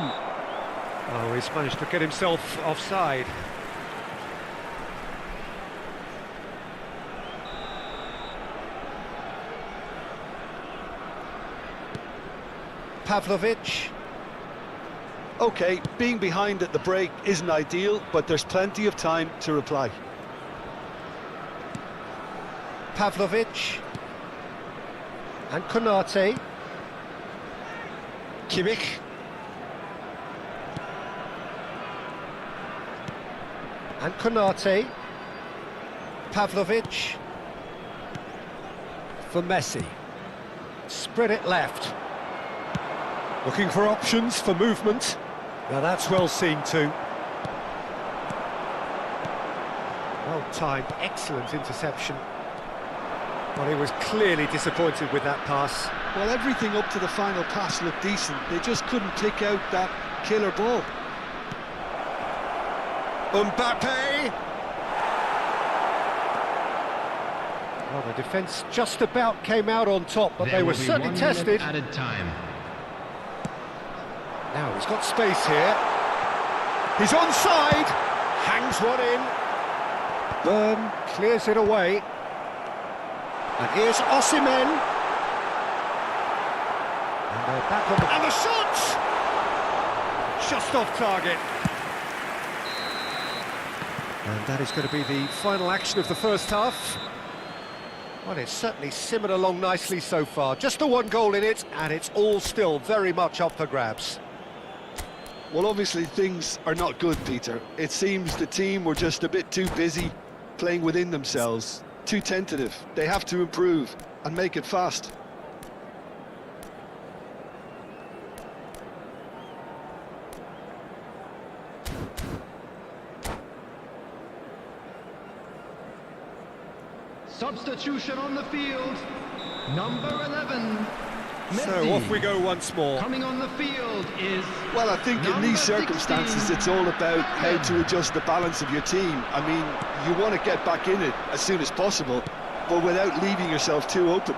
Oh, he's managed to get himself offside. Pavlovic. OK, being behind at the break isn't ideal, but there's plenty of time to reply. Pavlovic. And Konate. Kimmich. And Konate. Pavlovic. For Messi. Spread it left. Looking for options for movement. Now that's well seen too. Well timed, excellent interception. Well, he was clearly disappointed with that pass. Well, everything up to the final pass looked decent. They just couldn't pick out that killer ball. Mbappe! Well, the defence just about came out on top, but they were certainly tested. Added time. Now he's got space here. He's onside. Hangs one in. Byrne clears it away. And here's Osimhen. And they're back on the... And the shot! Just off target. And that is going to be the final action of the first half. Well, it's certainly simmered along nicely so far. Just the one goal in it, and it's all still very much up for grabs. Well, obviously things are not good, Peter. It seems the team were just a bit too busy playing within themselves, too tentative. They have to improve and make it fast. Substitution on the field. Number 11. Messi. So off we go once more. Coming on the field is... Well, I think in these circumstances 16. it's all about how to adjust the balance of your team. I mean, you want to get back in it as soon as possible, but without leaving yourself too open.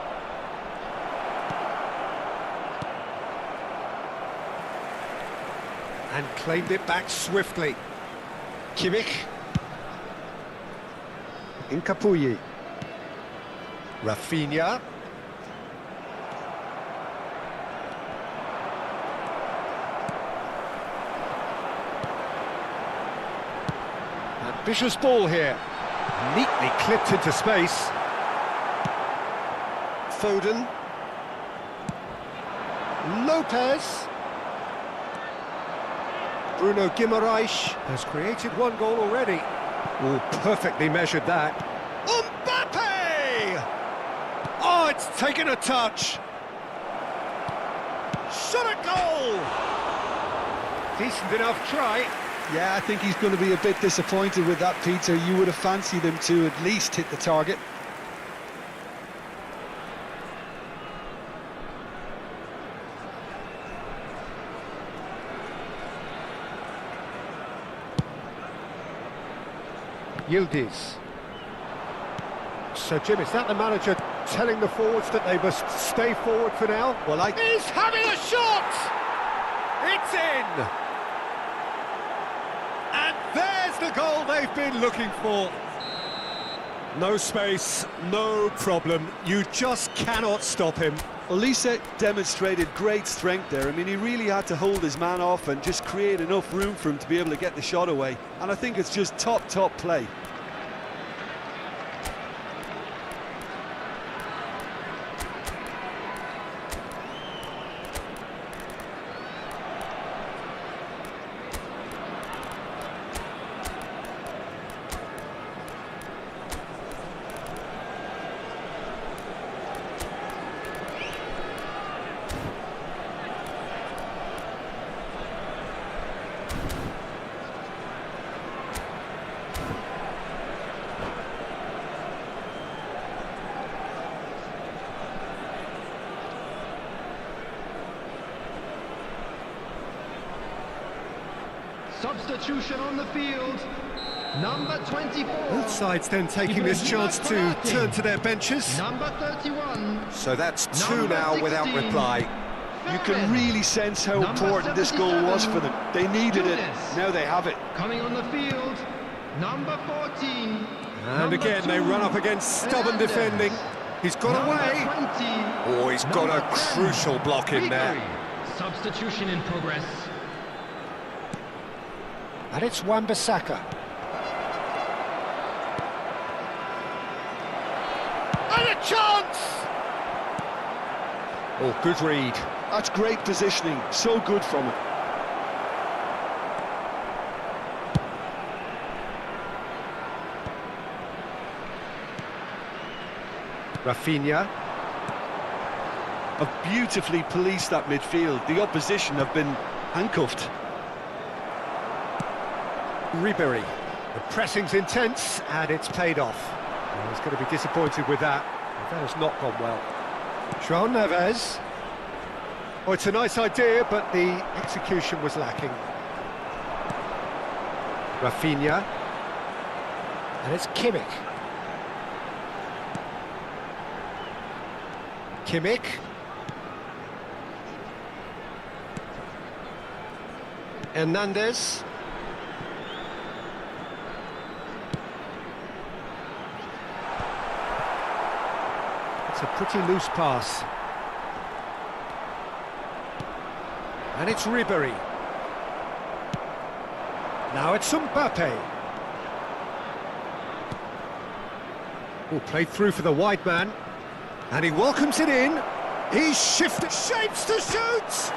And claimed it back swiftly. Kimmich. Incapuyi. Rafinha. Ambitious ball here. Neatly clipped into space. Foden. Lopez. Bruno Guimaraes has created one goal already. Oh, perfectly measured that. Mbappe! Oh, it's taken a touch. Shot a goal! Decent enough try. Yeah, I think he's going to be a bit disappointed with that, Peter. You would have fancied him to at least hit the target. Yildiz. So, Jim, is that the manager telling the forwards that they must stay forward for now? Well, He's having a shot! It's in! And there's the goal they've been looking for. No space, no problem. You just cannot stop him. Olise demonstrated great strength there. I mean, he really had to hold his man off and just create enough room for him to be able to get the shot away. And I think it's just top play. Substitution on the field. Number 24. Both sides then taking this chance to turn to their benches. Number 31. So that's two now without reply. You can really sense how important this goal was for them. They needed it, now they have it. Coming on the field, number 14. And again, they run up against stubborn defending. He's got away. Oh, he's got a crucial block in there. Substitution in progress. And it's Wan-Bissaka. And a chance! Oh, good read. That's great positioning, so good from him. Rafinha. Have beautifully policed that midfield. The opposition have been handcuffed. Ribery. The pressing's intense, and it's paid off. Well, he's going to be disappointed with that. That has not gone well. João Neves. Oh, it's a nice idea, but the execution was lacking. Rafinha. And it's Kimmich. Kimmich. Hernandez. It's a pretty loose pass. And it's Ribery. Now it's Mbappe. Oh, played through for the wide man. And he welcomes it in. He's shifted shapes to shoot!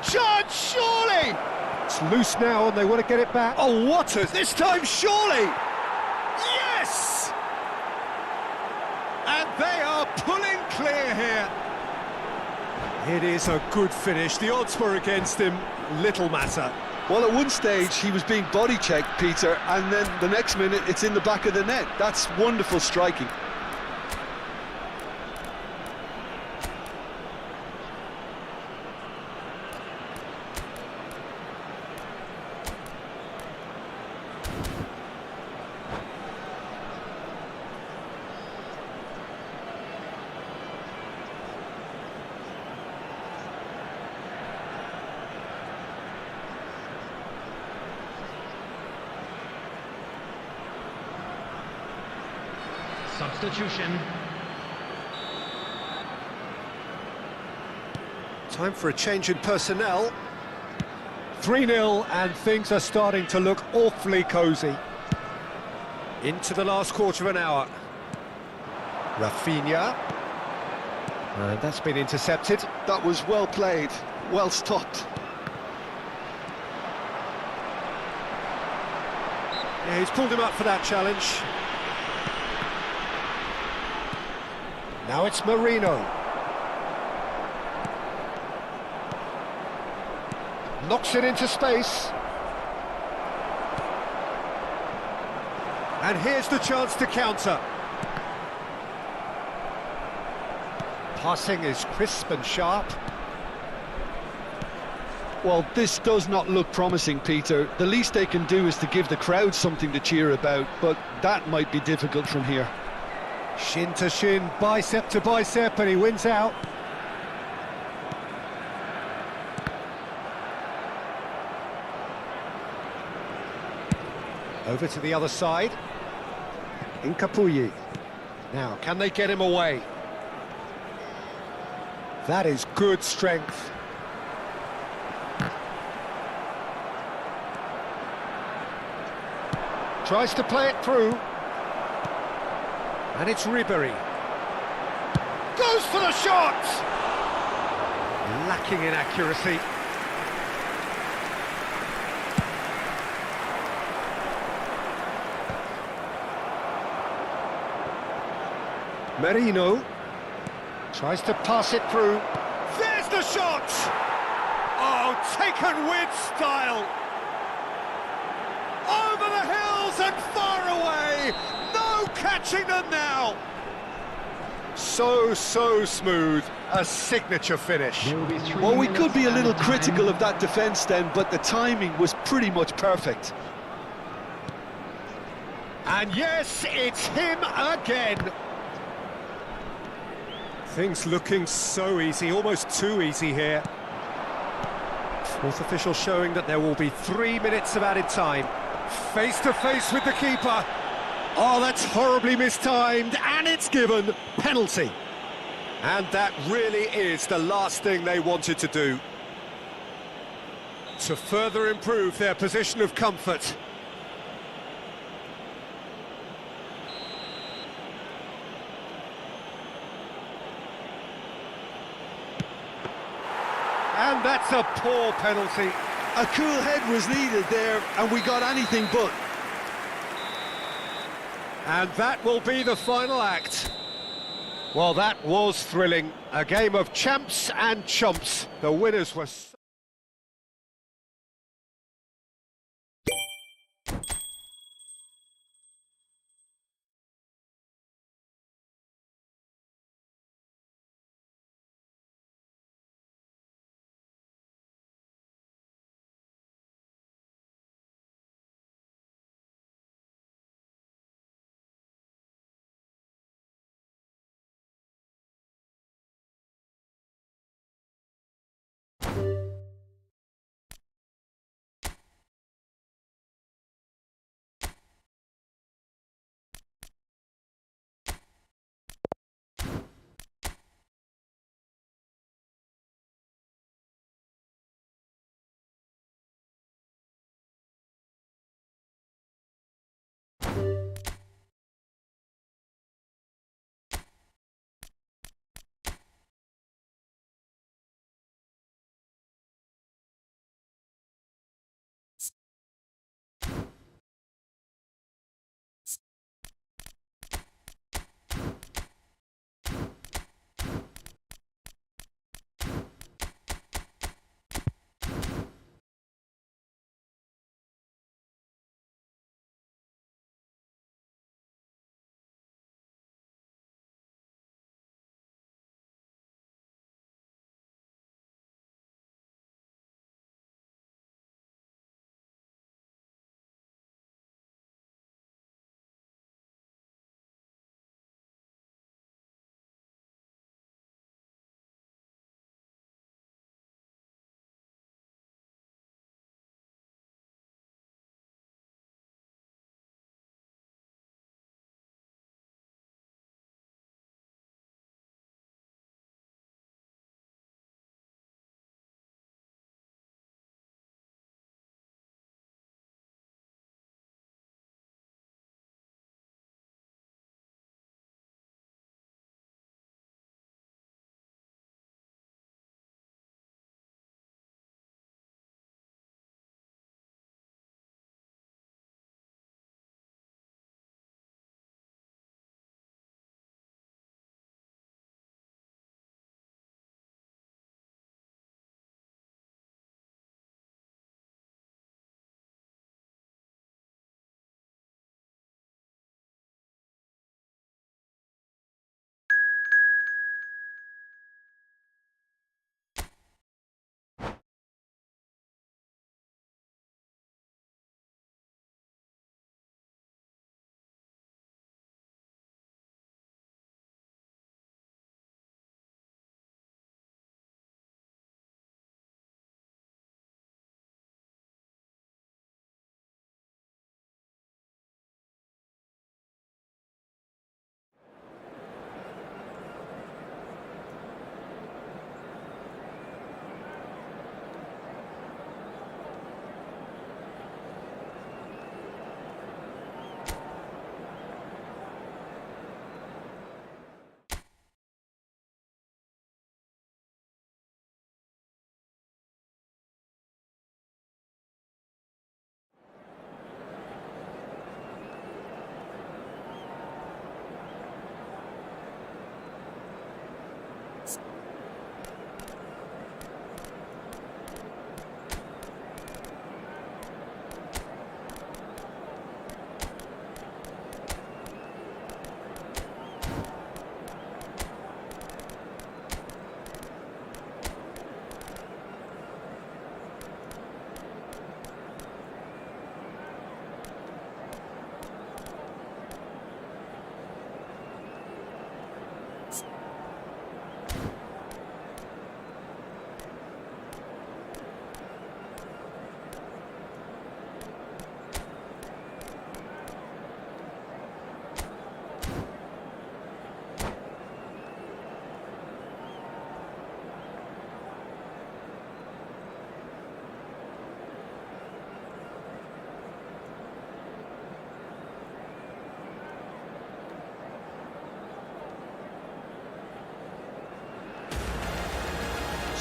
Chance, surely! It's loose now and they want to get it back. Oh, what a... This time, surely! Yes! And they are pulling clear here. It is a good finish. The odds were against him. Little matter. Well, at one stage he was being body checked, Peter, and then the next minute it's in the back of the net. That's wonderful striking. Substitution. Time for a change in personnel. 3-0 and things are starting to look awfully cosy. Into the last quarter of an hour. Rafinha. And that's been intercepted. That was well played, well stopped. Yeah, he's pulled him up for that challenge. Now it's Marino. Knocks it into space. And here's the chance to counter. Passing is crisp and sharp. Well, this does not look promising, Peter. The least they can do is to give the crowd something to cheer about, but that might be difficult from here. Shin to shin, bicep to bicep, and he wins out. Over to the other side. Incapuyi. Now, can they get him away? That is good strength. Tries to play it through. And it's Ribery. Goes for the shot! Lacking in accuracy. Merino tries to pass it through. There's the shot! Oh, taken with style! Over the hills and far away! No catching them now! So smooth, a signature finish. There will be 3 Well, we minutes could be a little added time. critical of that defence then, but the timing was pretty much perfect. And yes, it's him again. Things looking so easy, almost too easy here. Fourth official showing that there will be 3 minutes of added time. Face to face with the keeper. Oh, that's horribly mistimed, and it's given. Penalty. And that really is the last thing they wanted to do. To further improve their position of comfort. And that's a poor penalty. A cool head was needed there, and we got anything but. And that will be the final act. Well, that was thrilling. A game of champs and chumps. The winners were...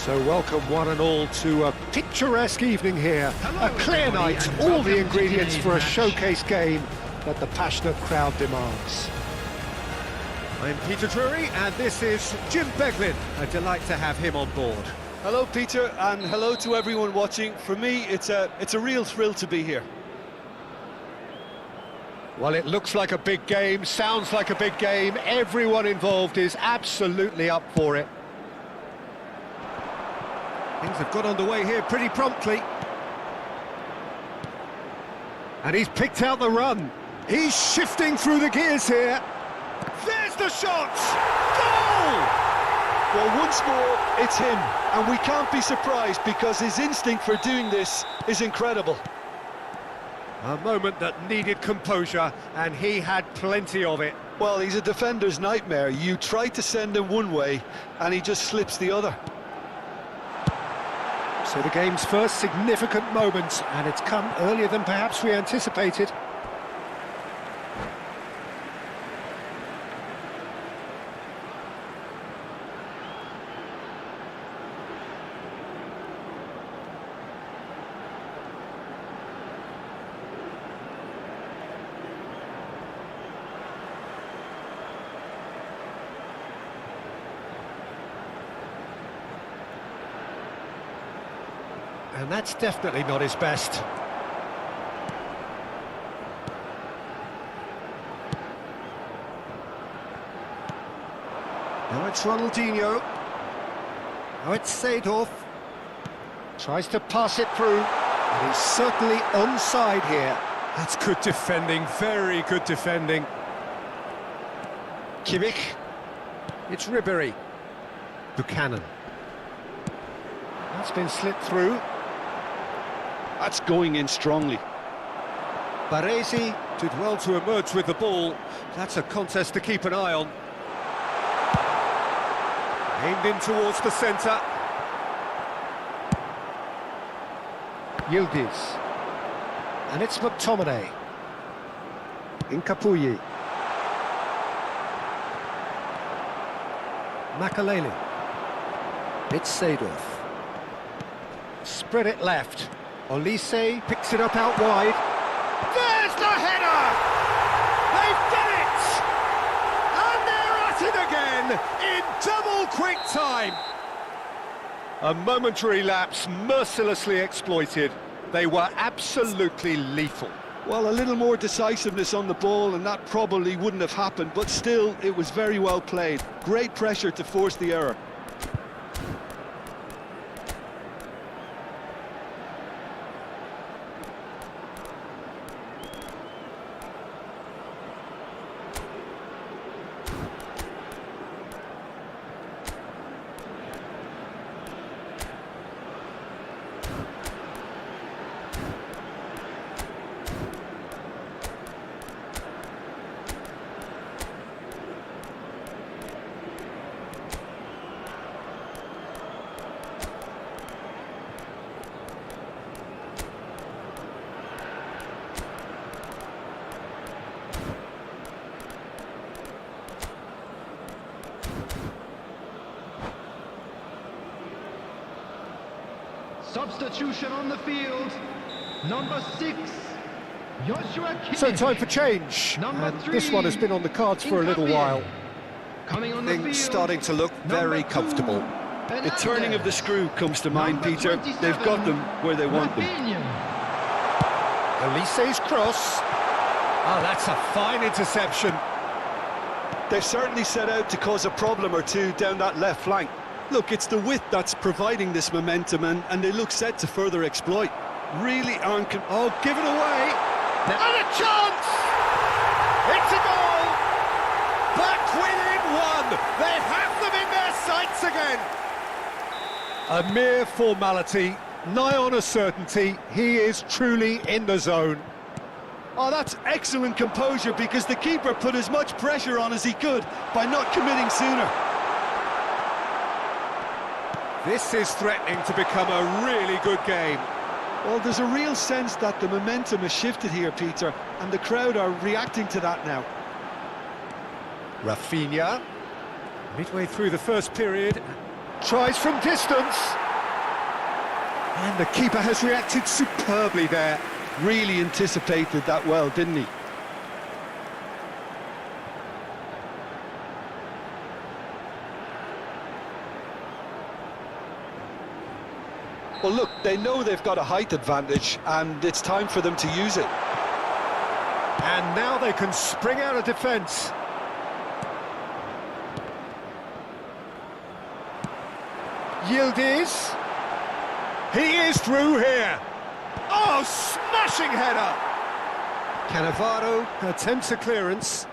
So welcome one and all to a picturesque evening here. Hello, A clear everybody, night, and all welcome the to ingredients today's for a match. showcase game that the passionate crowd demands. I'm Peter Drury, and this is Jim Beglin. A delight to have him on board. Hello, Peter, and hello to everyone watching. For me, it's a real thrill to be here. Well, it looks like a big game, sounds like a big game. Everyone involved is absolutely up for it. Things have got underway here pretty promptly. And he's picked out the run. He's shifting through the gears here. There's the shot! Goal! Well, once more, it's him, and we can't be surprised because his instinct for doing this is incredible. A moment that needed composure, and he had plenty of it. Well, he's a defender's nightmare. You try to send him one way, and he just slips the other. So the game's first significant moment, and it's come earlier than perhaps we anticipated. And that's definitely not his best. Now it's Ronaldinho. Now it's Seedorf. Tries to pass it through. And he's certainly onside here. That's good defending, very good defending. Kimmich. It's Ribéry. Buchanan. That's been slipped through. That's going in strongly. Baresi did well to emerge with the ball. That's a contest to keep an eye on. Aimed in towards the centre. Yildiz. And it's McTominay. Incapuyi. Makaleli. It's Seedorf. Spread it left. Olise picks it up out wide. There's the header! They've done it! And they're at it again in double quick time. A momentary lapse mercilessly exploited. They were absolutely lethal. Well, a little more decisiveness on the ball, and that probably wouldn't have happened, but still, it was very well played. Great pressure to force the error. Substitution on the field. Number 6, Joshua Kimmich. So time for change. Number And 3, this one has been on the cards for a little while. Coming on the Things field, starting to look very number 2, comfortable. The turning of the screw comes to mind, Number Peter. 27, They've got them where they want them. Rafinha. Olise's cross. Oh, that's a fine interception. They've certainly set out to cause a problem or two down that left flank. Look, it's the width that's providing this momentum, and they look set to further exploit. Really aren't... Oh, give it away. And a chance! It's a goal! Back within one! They have them in their sights again! A mere formality, nigh on a certainty. He is truly in the zone. Oh, that's excellent composure, because the keeper put as much pressure on as he could by not committing sooner. This is threatening to become a really good game. Well, there's a real sense that the momentum has shifted here, Peter, and the crowd are reacting to that now. Rafinha, midway through the first period, tries from distance. And the keeper has reacted superbly there. Really anticipated that well, didn't he? Well, look, they know they've got a height advantage, and it's time for them to use it. And now they can spring out of defence. Yildiz. He is through here. Oh, smashing header! Cannavaro attempts a clearance.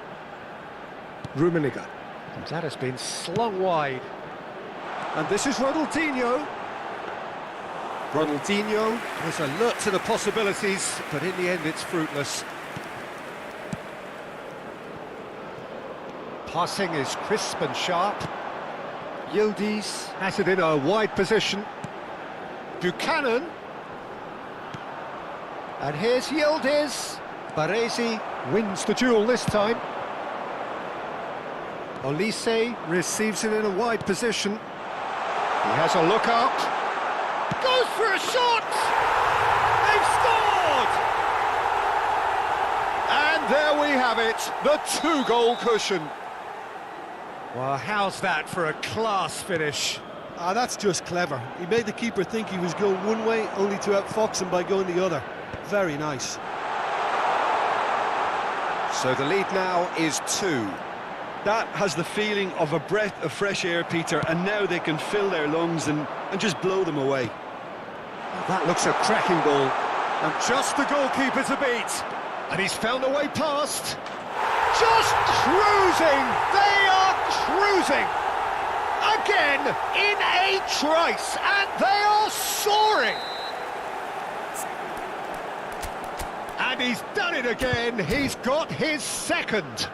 Rummenigge. And that has been slung wide. And this is Ronaldinho. Ronaldinho is alert to the possibilities, but in the end it's fruitless. Passing is crisp and sharp. Yildiz has it in a wide position. Buchanan. And here's Yildiz. Baresi wins the duel this time. Olise receives it in a wide position. He has a look up. Goes for a shot! They've scored! And there we have it, the two-goal cushion. Well, how's that for a class finish? Ah, that's just clever. He made the keeper think he was going one way, only to outfox him by going the other. Very nice. So the lead now is 2. That has the feeling of a breath of fresh air, Peter, and now they can fill their lungs and just blow them away. That looks a cracking ball. And just the goalkeeper to beat. And he's found a way past. Just cruising! They are cruising! Again, in a trice, and they are soaring! And he's done it again, he's got his second.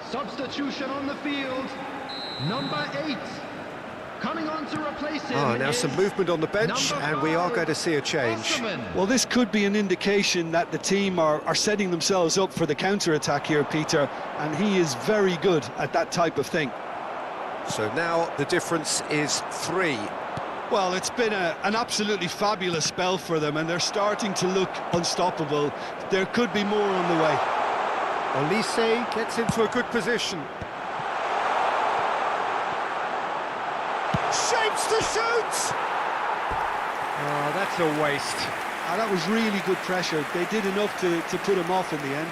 Substitution on the field, number 8. Coming on to replace him. Now some movement on the bench, and we are going to see a change. Well, this could be an indication that the team are setting themselves up for the counter-attack here, Peter, and he is very good at that type of thing. So now the difference is 3. Well, it's been an absolutely fabulous spell for them, and they're starting to look unstoppable. There could be more on the way. Olise gets into a good position. Shapes to shoot! Oh, that's a waste. That was really good pressure. They did enough to put him off in the end.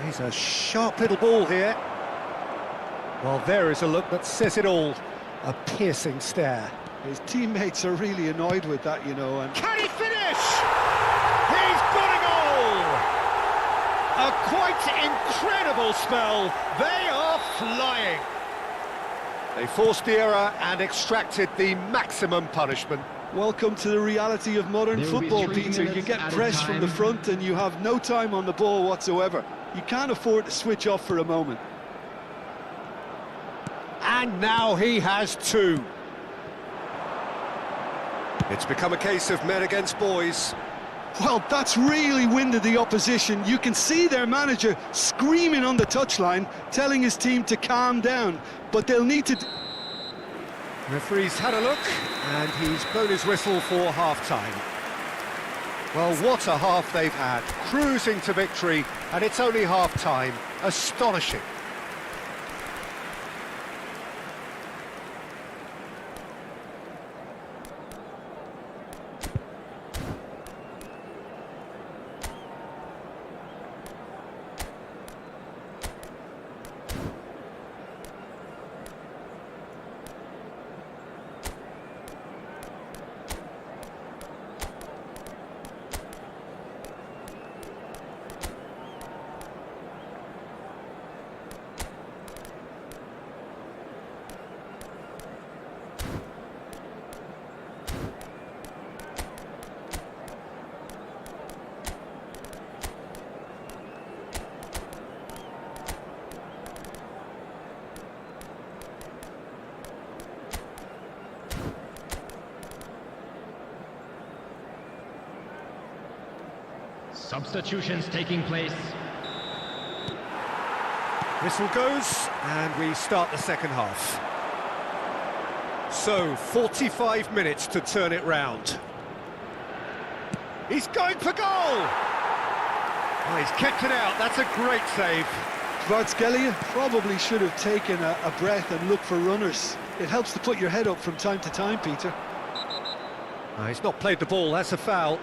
He's a sharp little ball here. Well, there is a look that says it all. A piercing stare. His teammates are really annoyed with that, you know. And can he finish? He's got a goal! A quite incredible spell. They are flying. They forced the error and extracted the maximum punishment. Welcome to the reality of modern football, Peter. You get pressed from the front and you have no time on the ball whatsoever. You can't afford to switch off for a moment. And now he has 2. It's become a case of men against boys. Well, that's really winded the opposition. You can see their manager screaming on the touchline, telling his team to calm down, but they'll need to... Referee's had a look, and he's blown his whistle for half-time. Well, what a half they've had, cruising to victory, and it's only half-time. Astonishing. Substitutions taking place. Whistle goes, and we start the second half. So, 45 minutes to turn it round. He's going for goal! Oh, he's kept it out, that's a great save. Kvaratskhelia probably should have taken a breath and looked for runners. It helps to put your head up from time to time, Peter. Oh, he's not played the ball, that's a foul.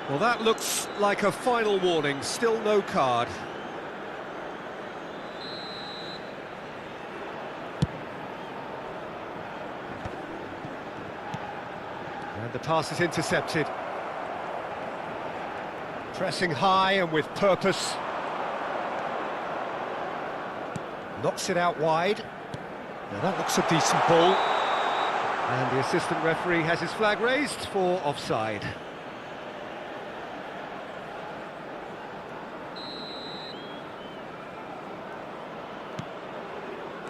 Well, that looks like a final warning, still no card. And the pass is intercepted. Pressing high and with purpose. Knocks it out wide. Now that looks a decent ball. And the assistant referee has his flag raised for offside.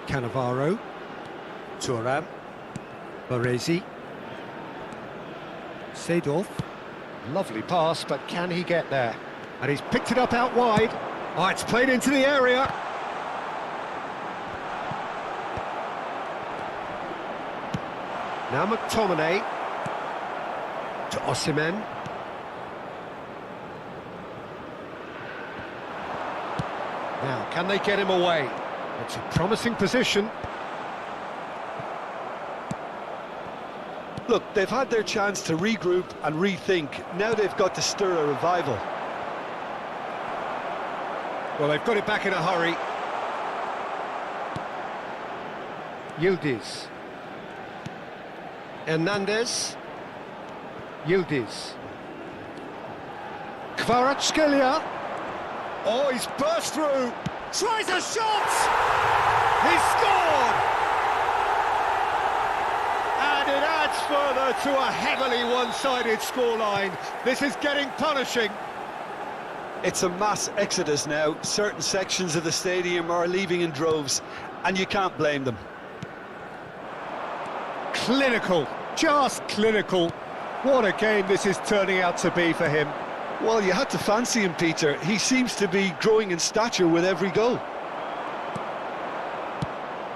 Cannavaro, Thuram, Baresi, Seedorf. Lovely pass, but can he get there? And he's picked it up out wide. Oh, it's played into the area. Now McTominay to Osimhen. Now, can they get him away? It's a promising position. Look, they've had their chance to regroup and rethink. Now they've got to stir a revival. Well, they've got it back in a hurry. Yildiz. Hernandez. Yildiz. Kvaratskhelia. Oh, he's burst through. Tries a shot! He's scored! And it adds further to a heavily one-sided scoreline. This is getting punishing. It's a mass exodus now. Certain sections of the stadium are leaving in droves, and you can't blame them. Clinical, just clinical. What a game this is turning out to be for him. Well, you had to fancy him, Peter. He seems to be growing in stature with every goal.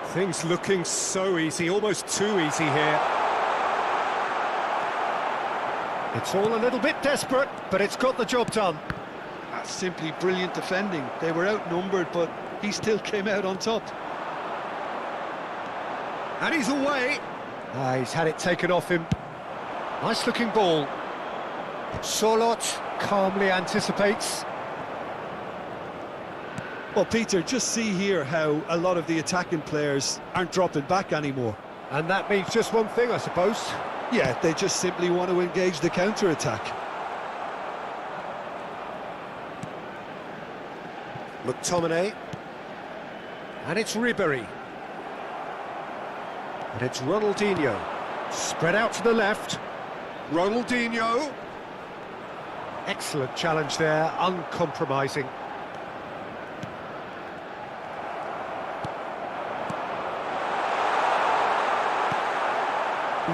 Things looking so easy, almost too easy here. It's all a little bit desperate, but it's got the job done. That's simply brilliant defending. They were outnumbered, but he still came out on top. And he's away. He's had it taken off him. Nice looking ball. Solot calmly anticipates. Well, Peter, just see here how a lot of the attacking players aren't dropping back anymore. And that means just one thing, I suppose. Yeah, they just simply want to engage the counter-attack. McTominay. And it's Ribery. And it's Ronaldinho. Spread out to the left. Ronaldinho. Excellent challenge there, uncompromising.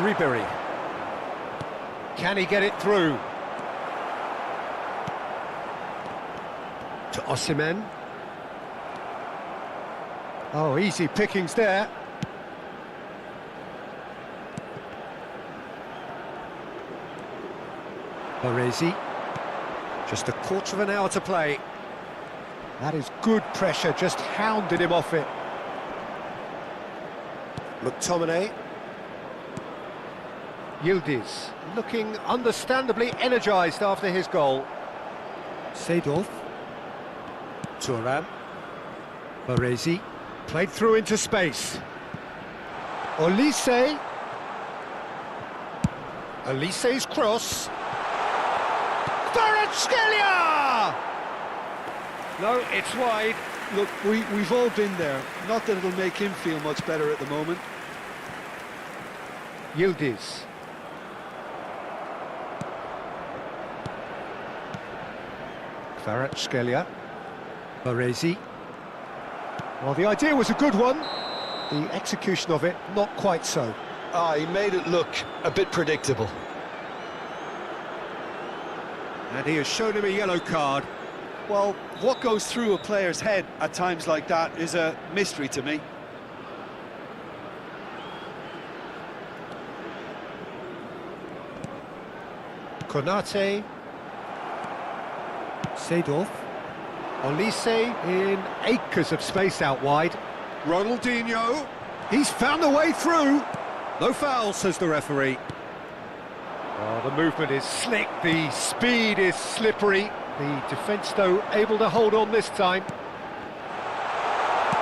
Ribery. Can he get it through? To Osimhen. Oh, easy pickings there. Baresi. Just a quarter of an hour to play. That is good pressure, just hounded him off it. McTominay. Yildiz, looking understandably energised after his goal. Seedorf. Thuram. Baresi. Played through into space. Olise. Olise's cross. Kvaratskhelia! No, it's wide. Look, we've all been there. Not that it'll make him feel much better at the moment. Yildiz. Kvaratskhelia. Baresi. Well, the idea was a good one. The execution of it, not quite so. He made it look a bit predictable. And he has shown him a yellow card. Well, what goes through a player's head at times like that is a mystery to me. Konate. Seedorf. Olise in acres of space out wide. Ronaldinho. He's found a way through. No foul, says the referee. Oh, the movement is slick, the speed is slippery. The defence, though, able to hold on this time.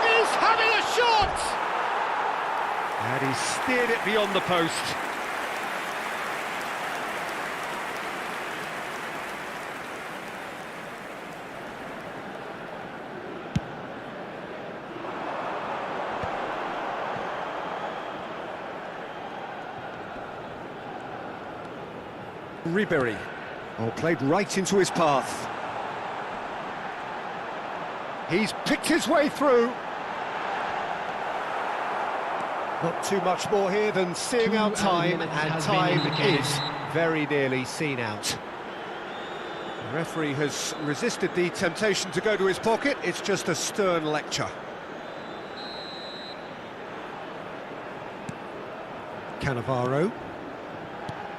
He's having a shot! And he steered it beyond the post. Ribery. Oh, played right into his path. He's picked his way through. Not too much more here than seeing out time, and time is very nearly seen out. The referee has resisted the temptation to go to his pocket. It's just a stern lecture. Cannavaro.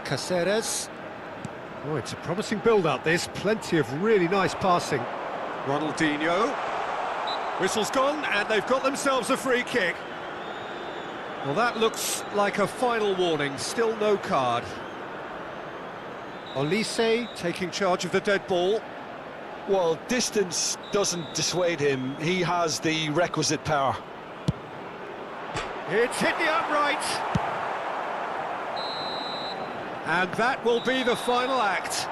Caceres. Oh, it's a promising build-up, this. Plenty of really nice passing. Ronaldinho. Whistle's gone, and they've got themselves a free kick. Well, that looks like a final warning. Still no card. Olise taking charge of the dead ball. Well, distance doesn't dissuade him. He has the requisite power. It's hit the upright. And that will be the final act.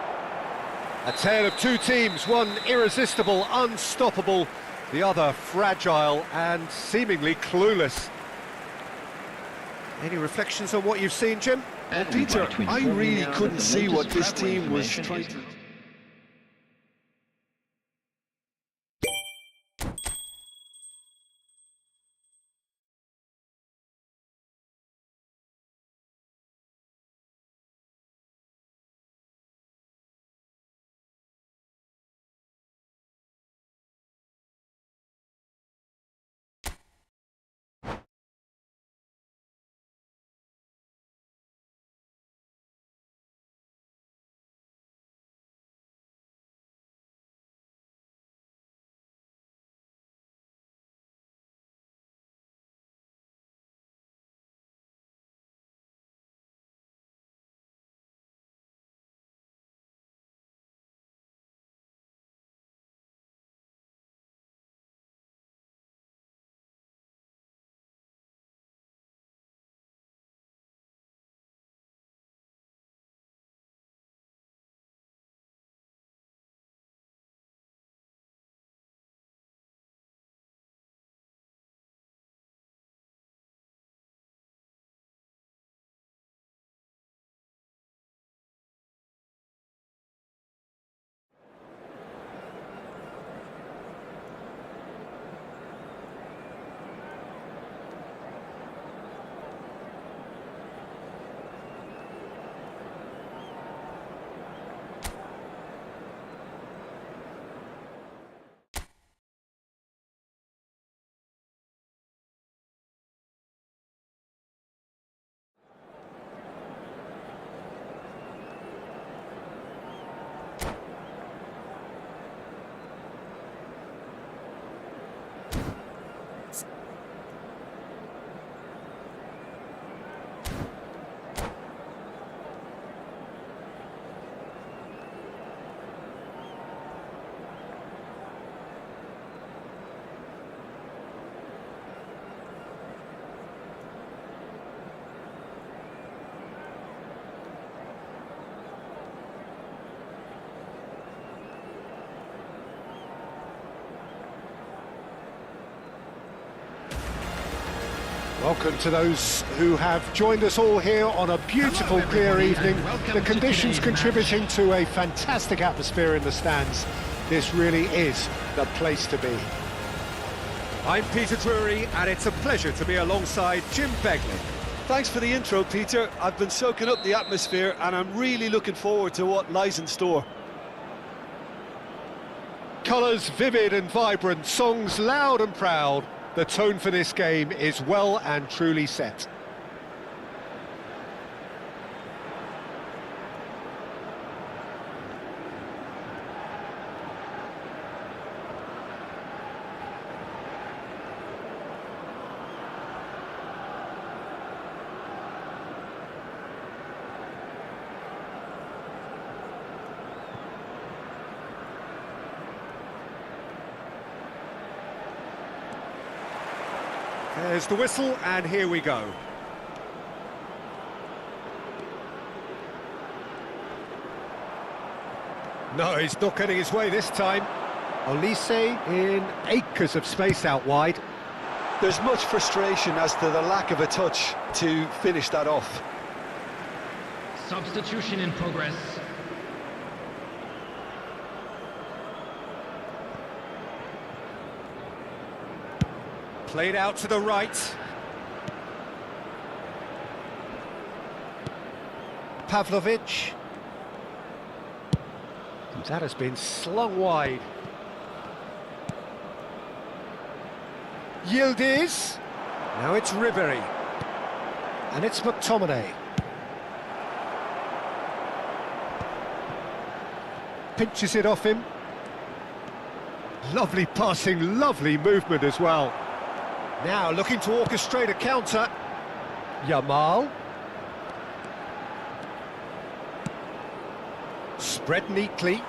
A tale of two teams, one irresistible, unstoppable, the other fragile and seemingly clueless. Any reflections on what you've seen, Jim? Well, Peter, I really couldn't see what this team was trying to... Welcome to those who have joined us all here on a beautiful, clear evening. The conditions contributing to a fantastic atmosphere in the stands. This really is the place to be. I'm Peter Drury, and it's a pleasure to be alongside Jim Begley. Thanks for the intro, Peter. I've been soaking up the atmosphere and I'm really looking forward to what lies in store. Colours vivid and vibrant, songs loud and proud. The tone for this game is well and truly set. There's the whistle, and here we go. No, he's not getting his way this time. Olise in acres of space out wide. There's much frustration as to the lack of a touch to finish that off. Substitution in progress. Played out to the right. Pavlovic. That has been slung wide. Yildiz. Now it's Ribery. And it's McTominay. Pinches it off him. Lovely passing, lovely movement as well. Now looking to orchestrate a counter. Yamal. Spread neatly.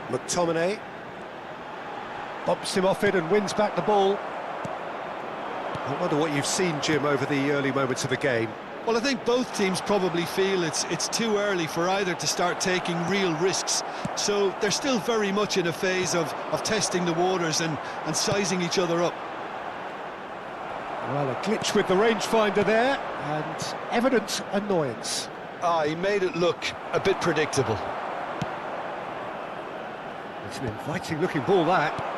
McTominay. Bumps him off it and wins back the ball. I wonder what you've seen, Jim, over the early moments of the game. Well, I think both teams probably feel it's too early for either to start taking real risks. So they're still very much in a phase of testing the waters and sizing each other up. Well, a glitch with the rangefinder there, and evident annoyance. He made it look a bit predictable. It's an inviting-looking ball, that.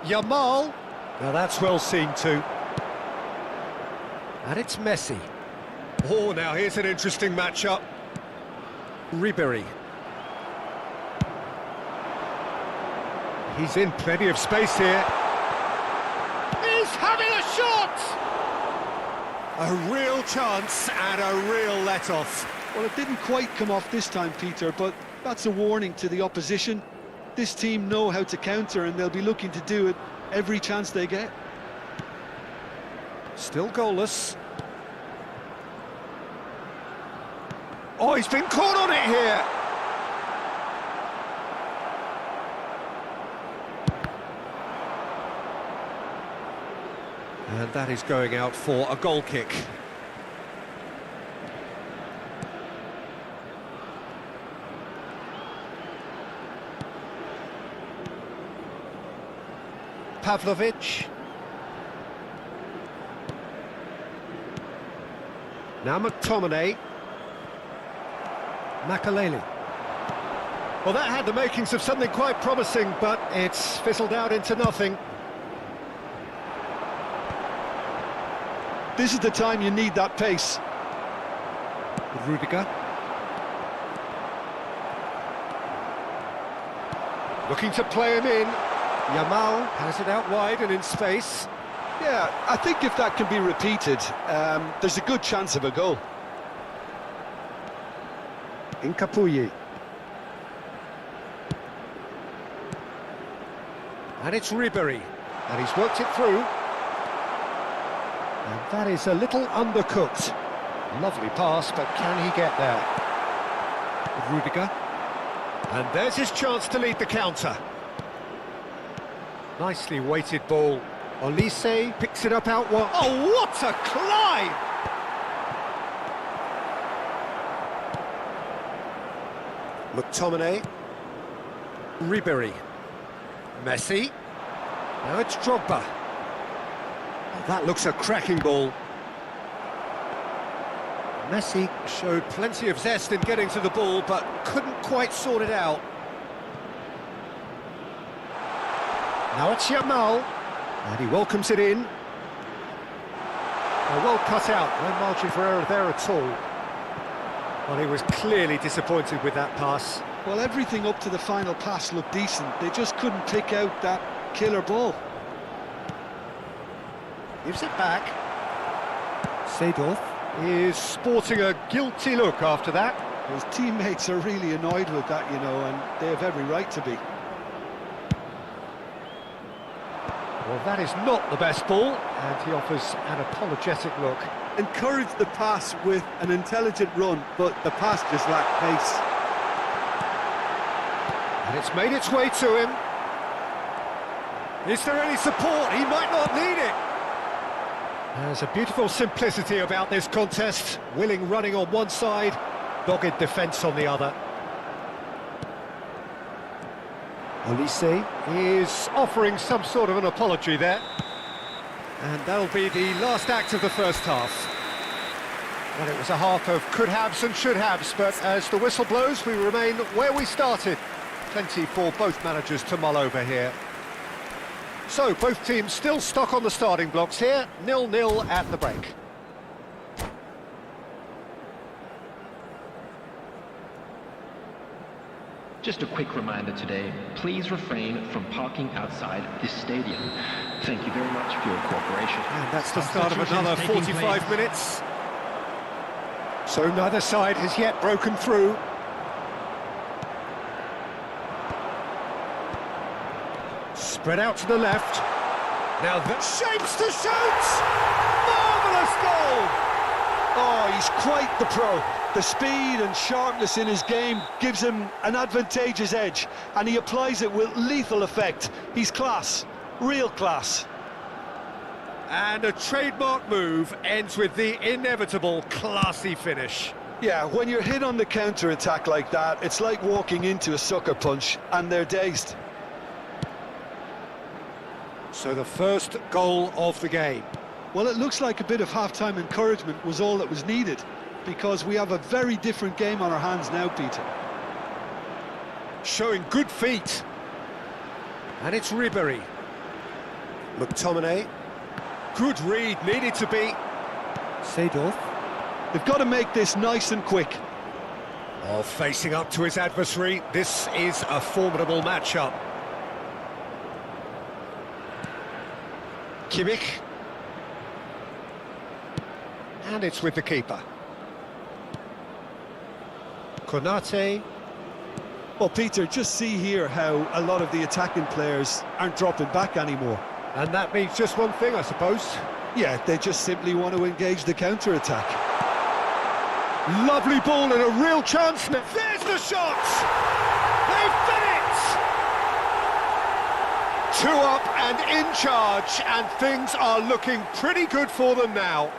Yamal. Now that's well seen too. And it's Messi. Oh, now here's an interesting matchup. Ribery. He's in plenty of space here. He's having a shot! A real chance and a real let-off. Well, it didn't quite come off this time, Peter, but that's a warning to the opposition. This team know how to counter and they'll be looking to do it every chance they get. Still goalless. Oh, he's been caught on it here! And that is going out for a goal kick. Pavlovic. Now McTominay. Makaleli. Well, that had the makings of something quite promising, but it's fizzled out into nothing. This is the time you need that pace. Rudiger. Looking to play him in. Yamal has it out wide and in space. Yeah, I think if that can be repeated, there's a good chance of a goal. Incapuyi. And it's Ribery. And he's worked it through. And that is a little undercooked. Lovely pass, but can he get there? Rudiger. And there's his chance to lead the counter. Nicely weighted ball. Olise picks it up out wide. Oh, what a climb! McTominay. Ribery. Messi. Now it's Drogba. Oh, that looks a cracking ball. Messi showed plenty of zest in getting to the ball, but couldn't quite sort it out. Now it's Yamal, and he welcomes it in. Well cut out, no margin for error there at all. Well, he was clearly disappointed with that pass. Well, everything up to the final pass looked decent. They just couldn't pick out that killer ball. Gives it back. Seedorf is sporting a guilty look after that. His teammates are really annoyed with that, you know, and they have every right to be. Well, that is not the best ball, and he offers an apologetic look. Encouraged the pass with an intelligent run, but the pass just lacked pace. And it's made its way to him. Is there any support? He might not need it. There's a beautiful simplicity about this contest. Willing running on one side, dogged defence on the other. Olise is offering some sort of an apology there. And that'll be the last act of the first half. Well, it was a half of could-haves and should-haves, but as the whistle blows, we remain where we started. Plenty for both managers to mull over here. So, both teams still stuck on the starting blocks here, 0-0 at the break. Just a quick reminder today, please refrain from parking outside this stadium. Thank you very much for your cooperation. And that's the start of another 45 minutes. So neither side has yet broken through. Spread out to the left. Now that shapes to shoot! Marvellous goal! Oh, he's quite the pro. The speed and sharpness in his game gives him an advantageous edge, and he applies it with lethal effect. He's class, real class. And a trademark move ends with the inevitable classy finish. Yeah, when you're hit on the counter-attack like that, it's like walking into a sucker punch, and they're dazed. So the first goal of the game. Well, it looks like a bit of half-time encouragement was all that was needed, because we have a very different game on our hands now, Peter. Showing good feet. And it's Ribery. McTominay. Good read, needed to be. Seedorf. They've got to make this nice and quick. Oh, facing up to his adversary, this is a formidable matchup. Kimmich. And it's with the keeper. Konate. Well, Peter, just see here how a lot of the attacking players aren't dropping back anymore. And that means just one thing, I suppose. Yeah, they just simply want to engage the counter-attack. Lovely ball and a real chance. There's the shot! They've done it! 2 up and in charge, and things are looking pretty good for them now.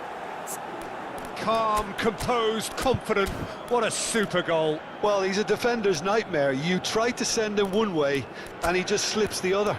Calm, composed, confident. What a super goal. Well, he's a defender's nightmare. You try to send him one way, and he just slips the other.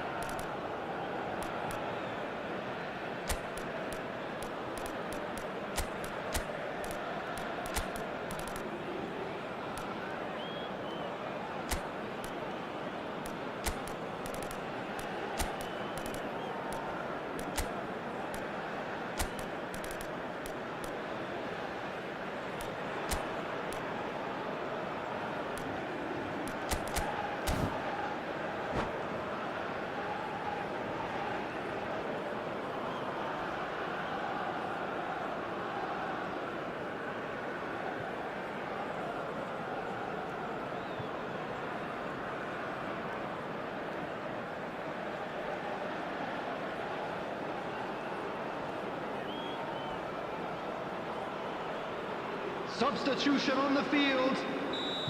Substitution on the field,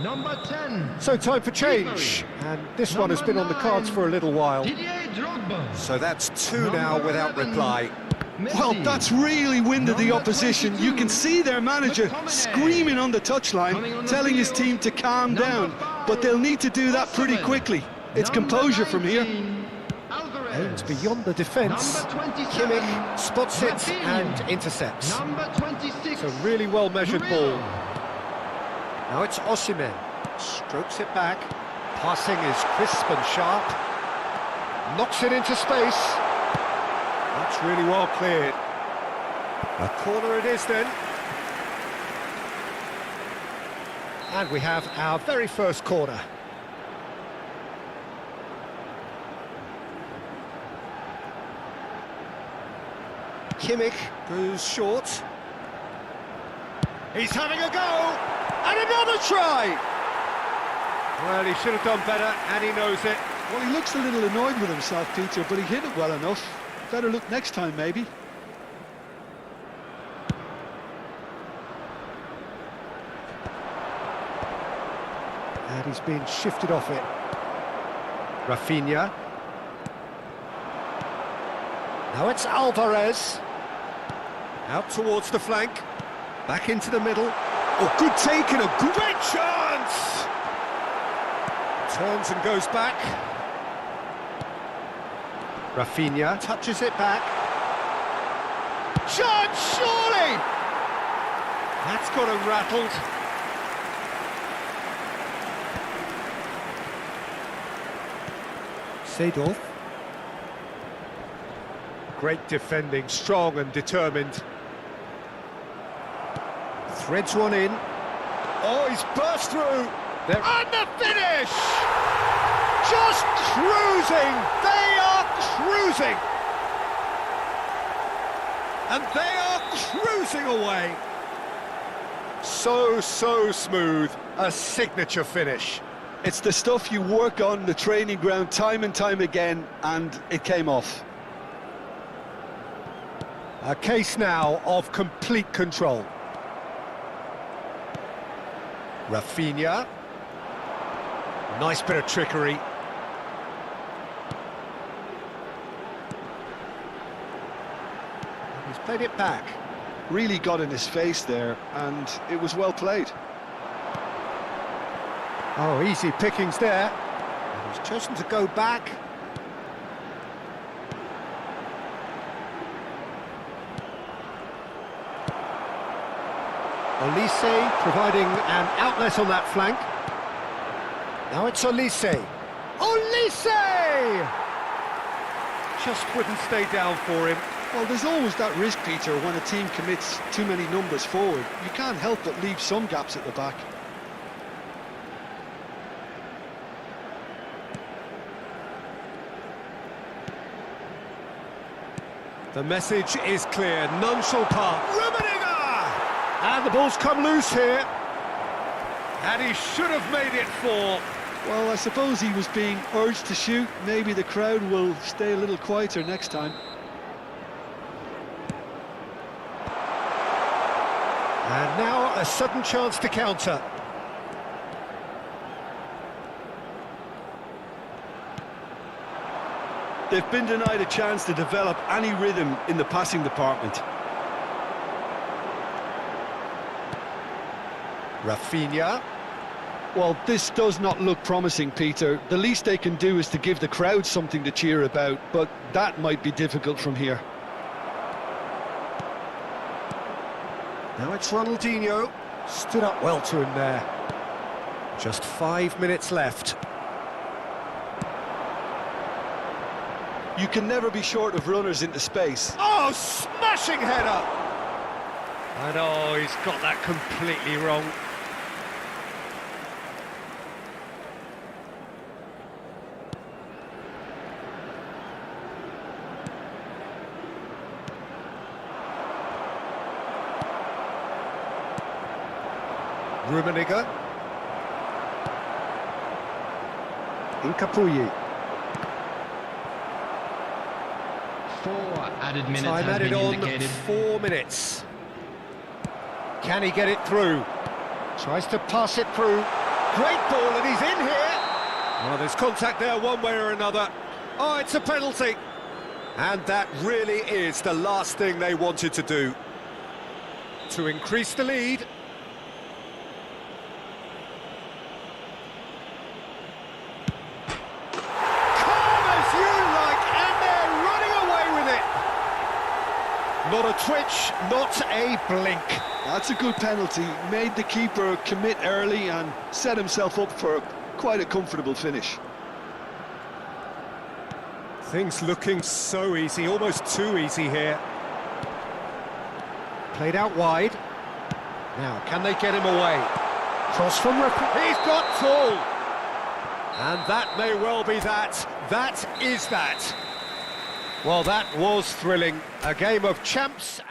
number 10. So time for change, and this one has been on the cards for a little while. Didier Drogba. So that's two now Number without 11, reply. Well, Messi. that's really winded the Number opposition. 22, You can see their manager McTominay. screaming on the touchline, Coming on the telling his field, team to calm number down. 5, But they'll need to do that pretty Osimhen. quickly. It's Number composure from here. 19, Alvarez. Aims beyond the defence. Number 27, Kimmich spots it Rafinha. and intercepts. Number 26, It's a really well-measured Murillo. ball. Now it's Osimhen. Strokes it back. Passing is crisp and sharp. Knocks it into space. That's really well cleared. A corner it is then. And we have our very first corner. Kimmich goes short. He's having a go! And another try! Well, he should have done better, and he knows it. Well, he looks a little annoyed with himself, Peter, but he hit it well enough. Better look next time, maybe. And he's been shifted off it. Rafinha. Now it's Alvarez. Out towards the flank. Back into the middle. Oh, good take and a great chance! Turns and goes back. Rafinha touches it back. Chance, surely! That's got him rattled. Seedorf. Great defending, strong and determined. Threads one in. Oh, he's burst through. There. And the finish! Just cruising! They are cruising! And they are cruising away! So smooth. A signature finish. It's the stuff you work on the training ground time and time again, and it came off. A case now of complete control. Rafinha. Nice bit of trickery. He's played it back. Really got in his face there, and it was well played. Oh, easy pickings there. And he's chosen to go back. Olise providing an outlet on that flank. Now it's Olise. Olise! Just wouldn't stay down for him. Well, there's always that risk, Peter, when a team commits too many numbers forward. You can't help but leave some gaps at the back. The message is clear, none shall part. Rummenigge! And the ball's come loose here. And he should have made it 4. Well, I suppose he was being urged to shoot. Maybe the crowd will stay a little quieter next time. And now a sudden chance to counter. They've been denied a chance to develop any rhythm in the passing department. Rafinha. Well, this does not look promising, Peter. The least they can do is to give the crowd something to cheer about, but that might be difficult from here. Now it's Ronaldinho. Stood up well to him there. Just 5 minutes left. You can never be short of runners into space. Oh, smashing header! I know, he's got that completely wrong. Rummenigge. Incapuyi. 4 added minutes Time has added been on, indicated. 4 minutes. Can he get it through? Tries to pass it through. Great ball, and he's in here. Well, there's contact there one way or another. Oh, it's a penalty. And that really is the last thing they wanted to do. To increase the lead. Calm as you like, and they're running away with it. Not a twitch, not a blink. That's a good penalty. Made the keeper commit early and set himself up for quite a comfortable finish. Things looking so easy, almost too easy here. Played out wide. Now, can they get him away? Cross from referee. He's got full. And that may well be that. That is that. Well, that was thrilling. A game of champs and...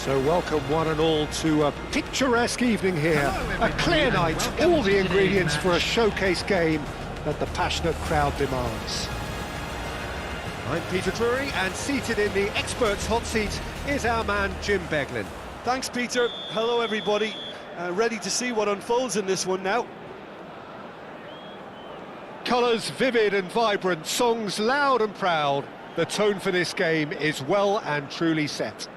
So welcome one and all to a picturesque evening here. A clear night, all the ingredients for a showcase game that the passionate crowd demands. I'm Peter Drury, and seated in the experts' hot seat is our man Jim Beglin. Thanks, Peter. Hello, everybody. Ready to see what unfolds in this one now. Colours vivid and vibrant, songs loud and proud. The tone for this game is well and truly set.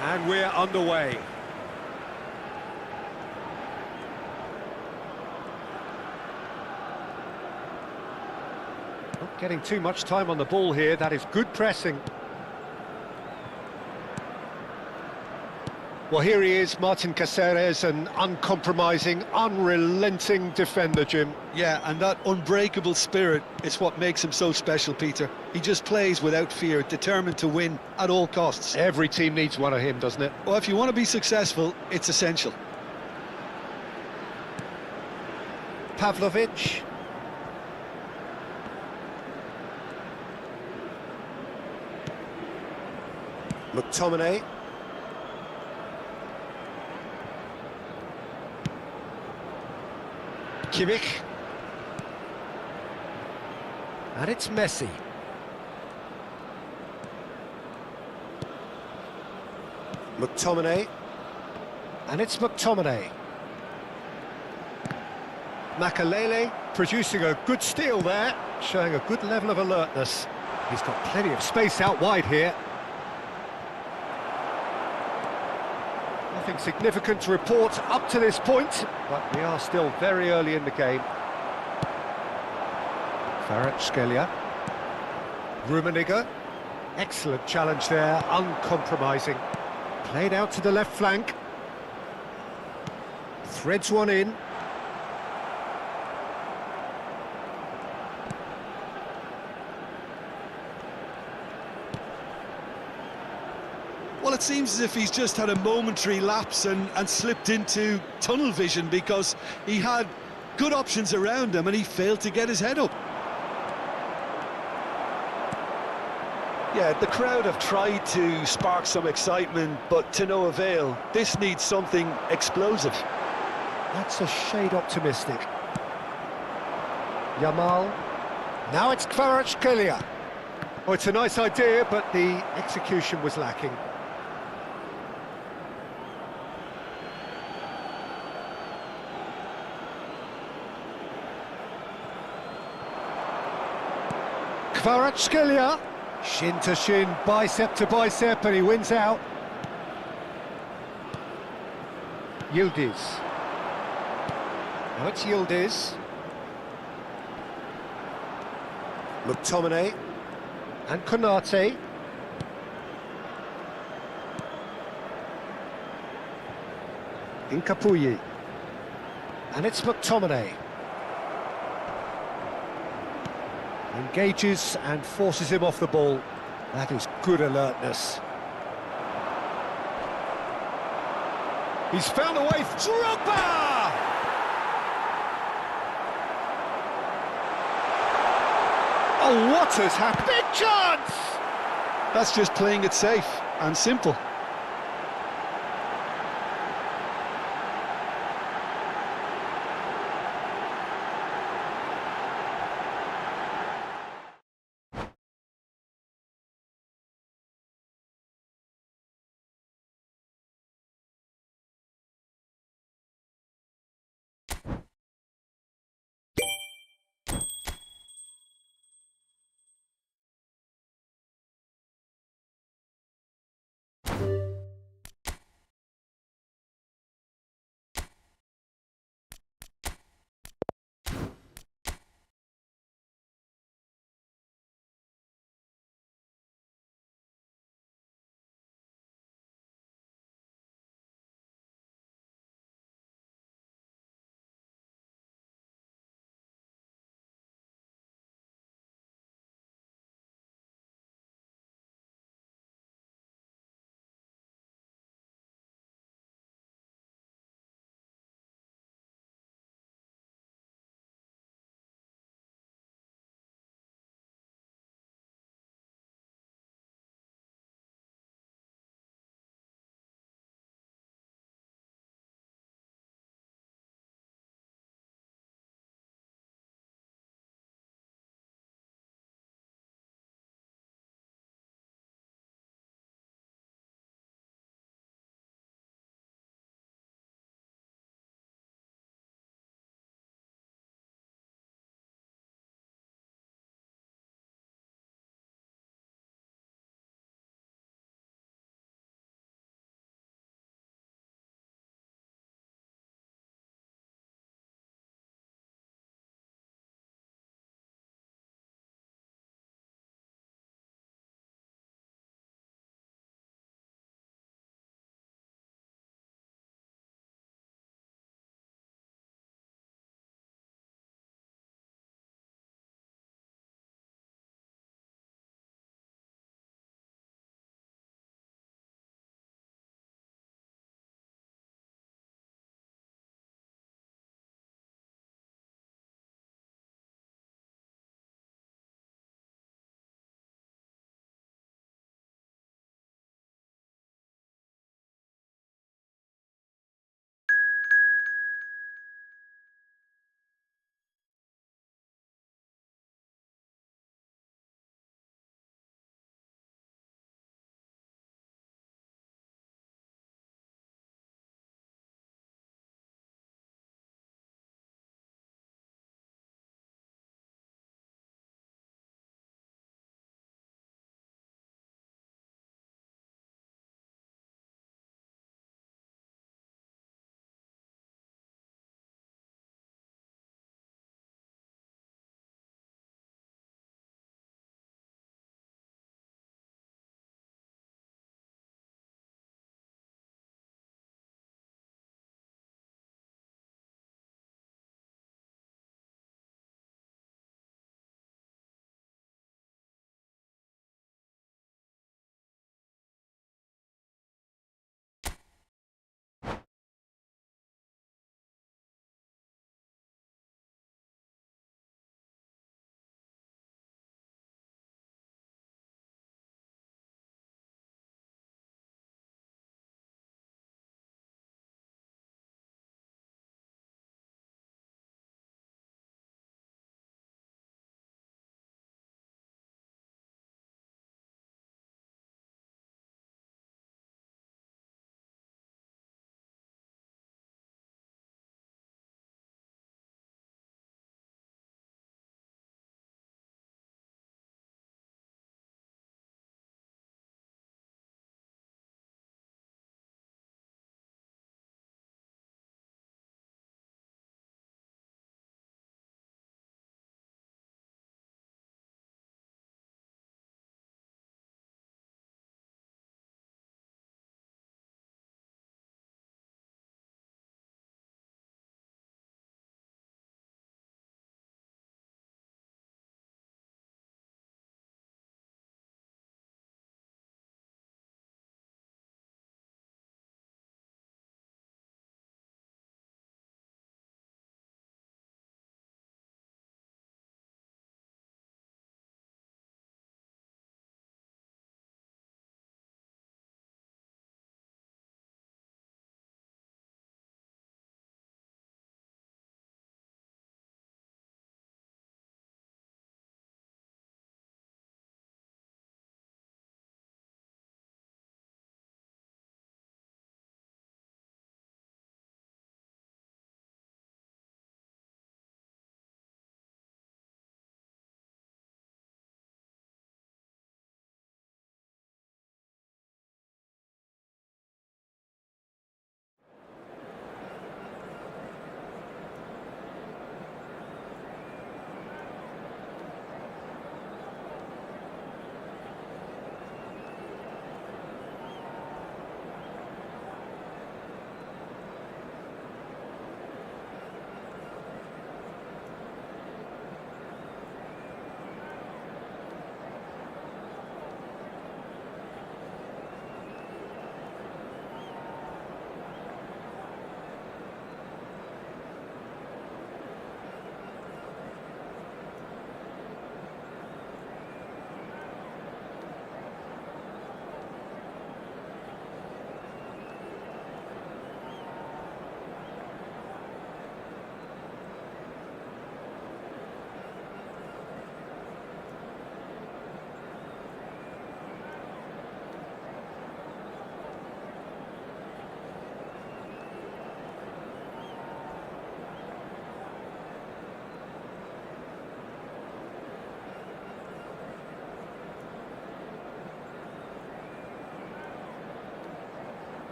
And we're underway. Not getting too much time on the ball here, that is good pressing. Well, here he is, Martin Caceres, an uncompromising, unrelenting defender, Jim. Yeah, and that unbreakable spirit is what makes him so special, Peter. He just plays without fear, determined to win at all costs. Every team needs one of him, doesn't it? Well, if you want to be successful, it's essential. Pavlovic. McTominay. Kimmich. And it's Messi. McTominay. And it's McTominay. Makalele producing a good steal there, showing a good level of alertness. He's got plenty of space out wide here. Nothing significant to report up to this point, but we are still very early in the game. Kvaratskhelia. Rummenigge. Excellent challenge there, uncompromising. Played out to the left flank. Threads one in. Well, it seems as if he's just had a momentary lapse and slipped into tunnel vision, because he had good options around him and he failed to get his head up. Yeah, the crowd have tried to spark some excitement, but to no avail. This needs something explosive. That's a shade optimistic. Yamal. Now it's Kvaratskhelia. Oh, it's a nice idea, but the execution was lacking. Kvaratskhelia, shin to shin, bicep to bicep, and he wins out. Yildiz. Now it's Yildiz. McTominay. And Konate. Incapuyi. And it's McTominay. Engages and forces him off the ball. That is good alertness. He's found a way. Drogba! Oh, what has happened? Big chance! That's just playing it safe and simple.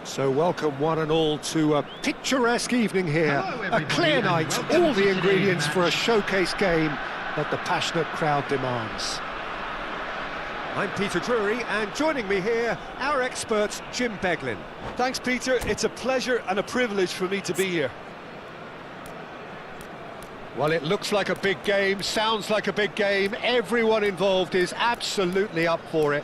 So welcome one and all to a picturesque evening here. Hello, A everybody, clear and night, welcome all to the today's ingredients for a match. showcase game that the passionate crowd demands. I'm Peter Drury, and joining me here, our expert, Jim Beglin. Thanks, Peter. It's a pleasure and a privilege for me to be here. Well, it looks like a big game, sounds like a big game. Everyone involved is absolutely up for it.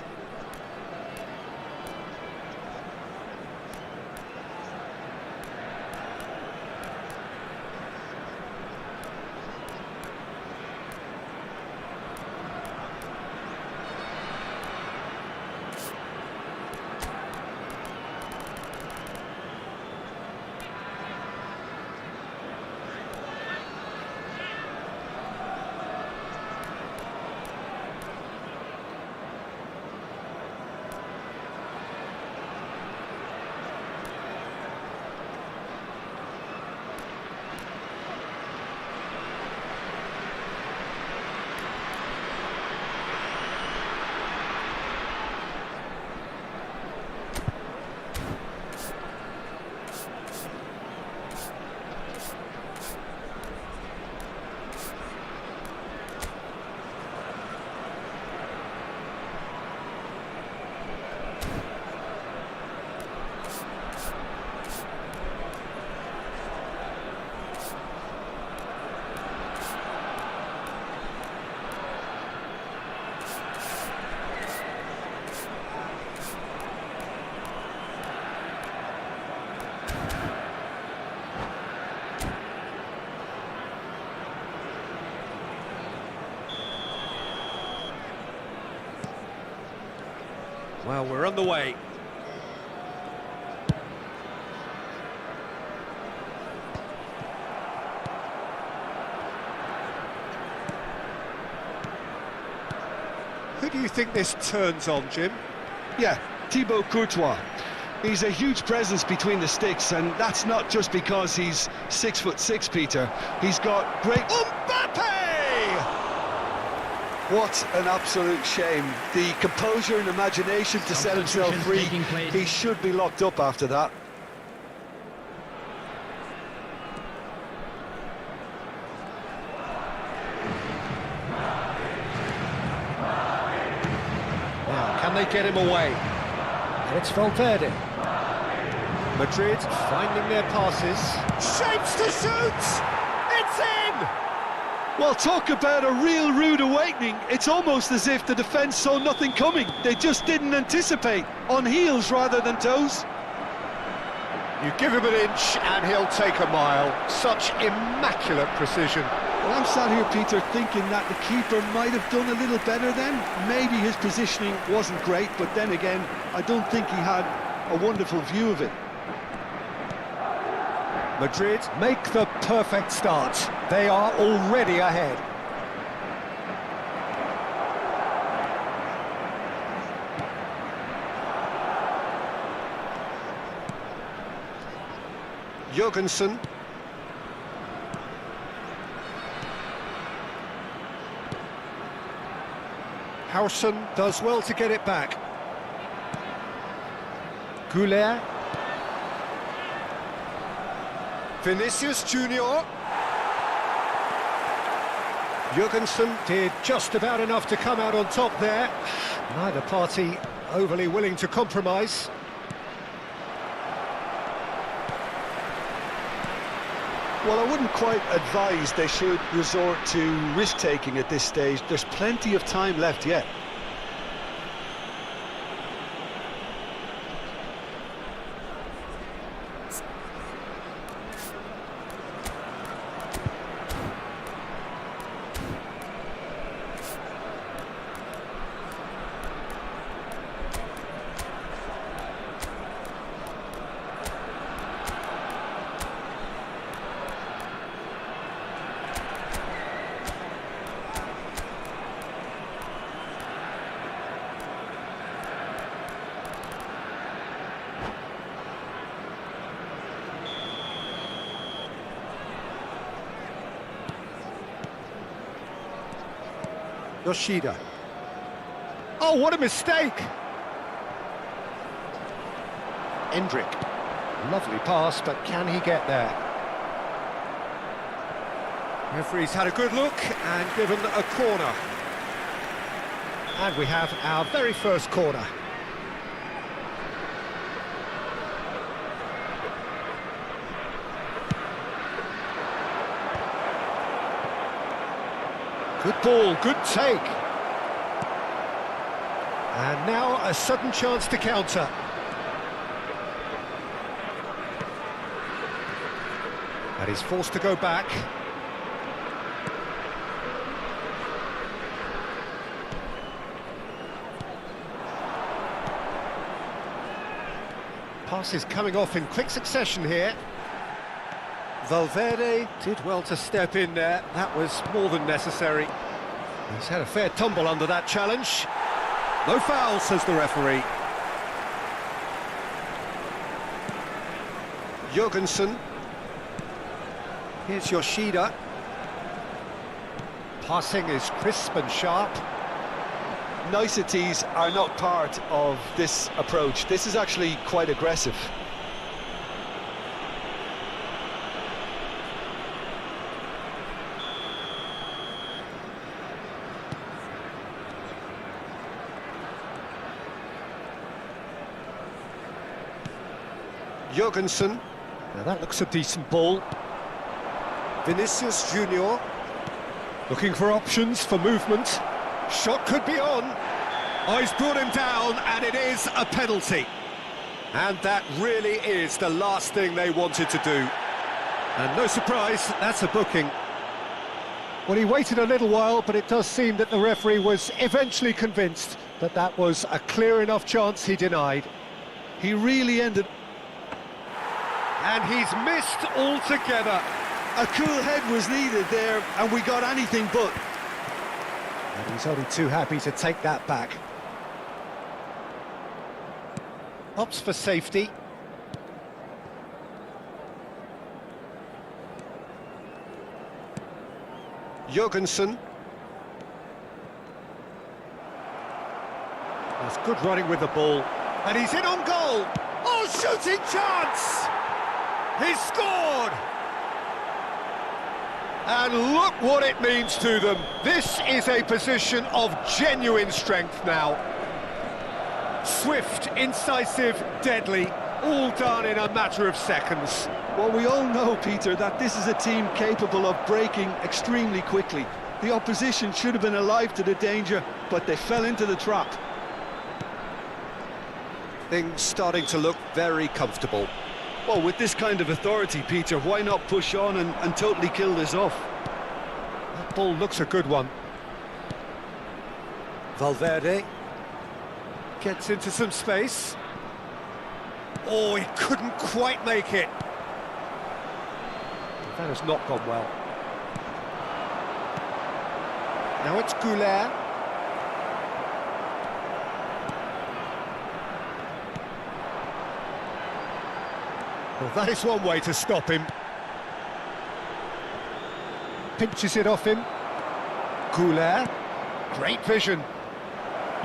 Well, we're on the way. Who do you think this turns on, Jim? Yeah, Thibaut Courtois. He's a huge presence between the sticks, and that's not just because he's 6'6", Peter. He's got great... Mbappe! What an absolute shame. The composure and imagination to set himself free. Taking place. He should be locked up after that. Now, can they get him away? And it's Valverde. Madrid finding their passes. Shapes to shoot! It's in! Well, talk about a real rude awakening. It's almost as if the defence saw nothing coming. They just didn't anticipate. On heels rather than toes. You give him an inch and he'll take a mile. Such immaculate precision. Well, I'm sat here, Peter, thinking that the keeper might have done a little better then. Maybe his positioning wasn't great, but then again, I don't think he had a wonderful view of it. Madrid make the perfect start. They are already ahead. Jorgensen. Howson does well to get it back. Goulet. Vinicius Junior. Jorgensen did just about enough to come out on top there. Neither party overly willing to compromise. Well, I wouldn't quite advise they should resort to risk-taking at this stage. There's plenty of time left yet. Yoshida. Oh, what a mistake! Endrick. Lovely pass, but can he get there? Referee's had a good look and given a corner. And we have our very first corner. Good ball, good take. And now a sudden chance to counter. And he's forced to go back. Pass is coming off in quick succession here. Valverde did well to step in there. That was more than necessary. He's had a fair tumble under that challenge. No foul, says the referee. Jurgensen. Here's Yoshida. Passing is crisp and sharp. Niceties are not part of this approach. This is actually quite aggressive. Jurgensen. Now that looks a decent ball. Vinicius Junior. Looking for options for movement. Shot could be on. Oh, he's brought him down, and it is a penalty. And that really is the last thing they wanted to do. And no surprise, that's a booking. Well, he waited a little while, but it does seem that the referee was eventually convinced that that was a clear enough chance he denied. He really ended... And he's missed altogether. A cool head was needed there, and we got anything but. And he's only too happy to take that back. Opts for safety. Jurgensen. That's good running with the ball. And he's in on goal. Oh, shooting chance! He's scored! And look what it means to them. This is a position of genuine strength now. Swift, incisive, deadly, all done in a matter of seconds. Well, we all know, Peter, that this is a team capable of breaking extremely quickly. The opposition should have been alive to the danger, but they fell into the trap. Things starting to look very comfortable. Well, with this kind of authority, Peter, why not push on and totally kill this off? That ball looks a good one. Valverde gets into some space. Oh, he couldn't quite make it. That has not gone well. Now it's Goulet. Well, that is one way to stop him. Pinches it off him. Goulet. Great vision.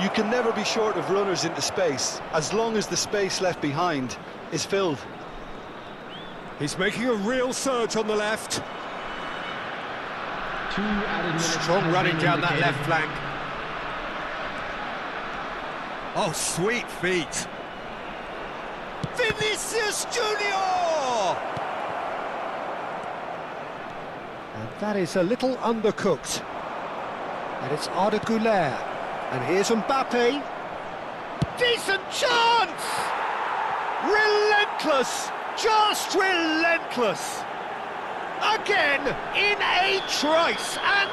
You can never be short of runners into space, as long as the space left behind is filled. He's making a real surge on the left. 2 added minutes. Strong has running been down that indicated. left flank. Oh, sweet feet. Vinicius Junior! And that is a little undercooked. And it's Arda Goulet. And here's Mbappe. Decent chance! Relentless! Just relentless! Again, in a trice, and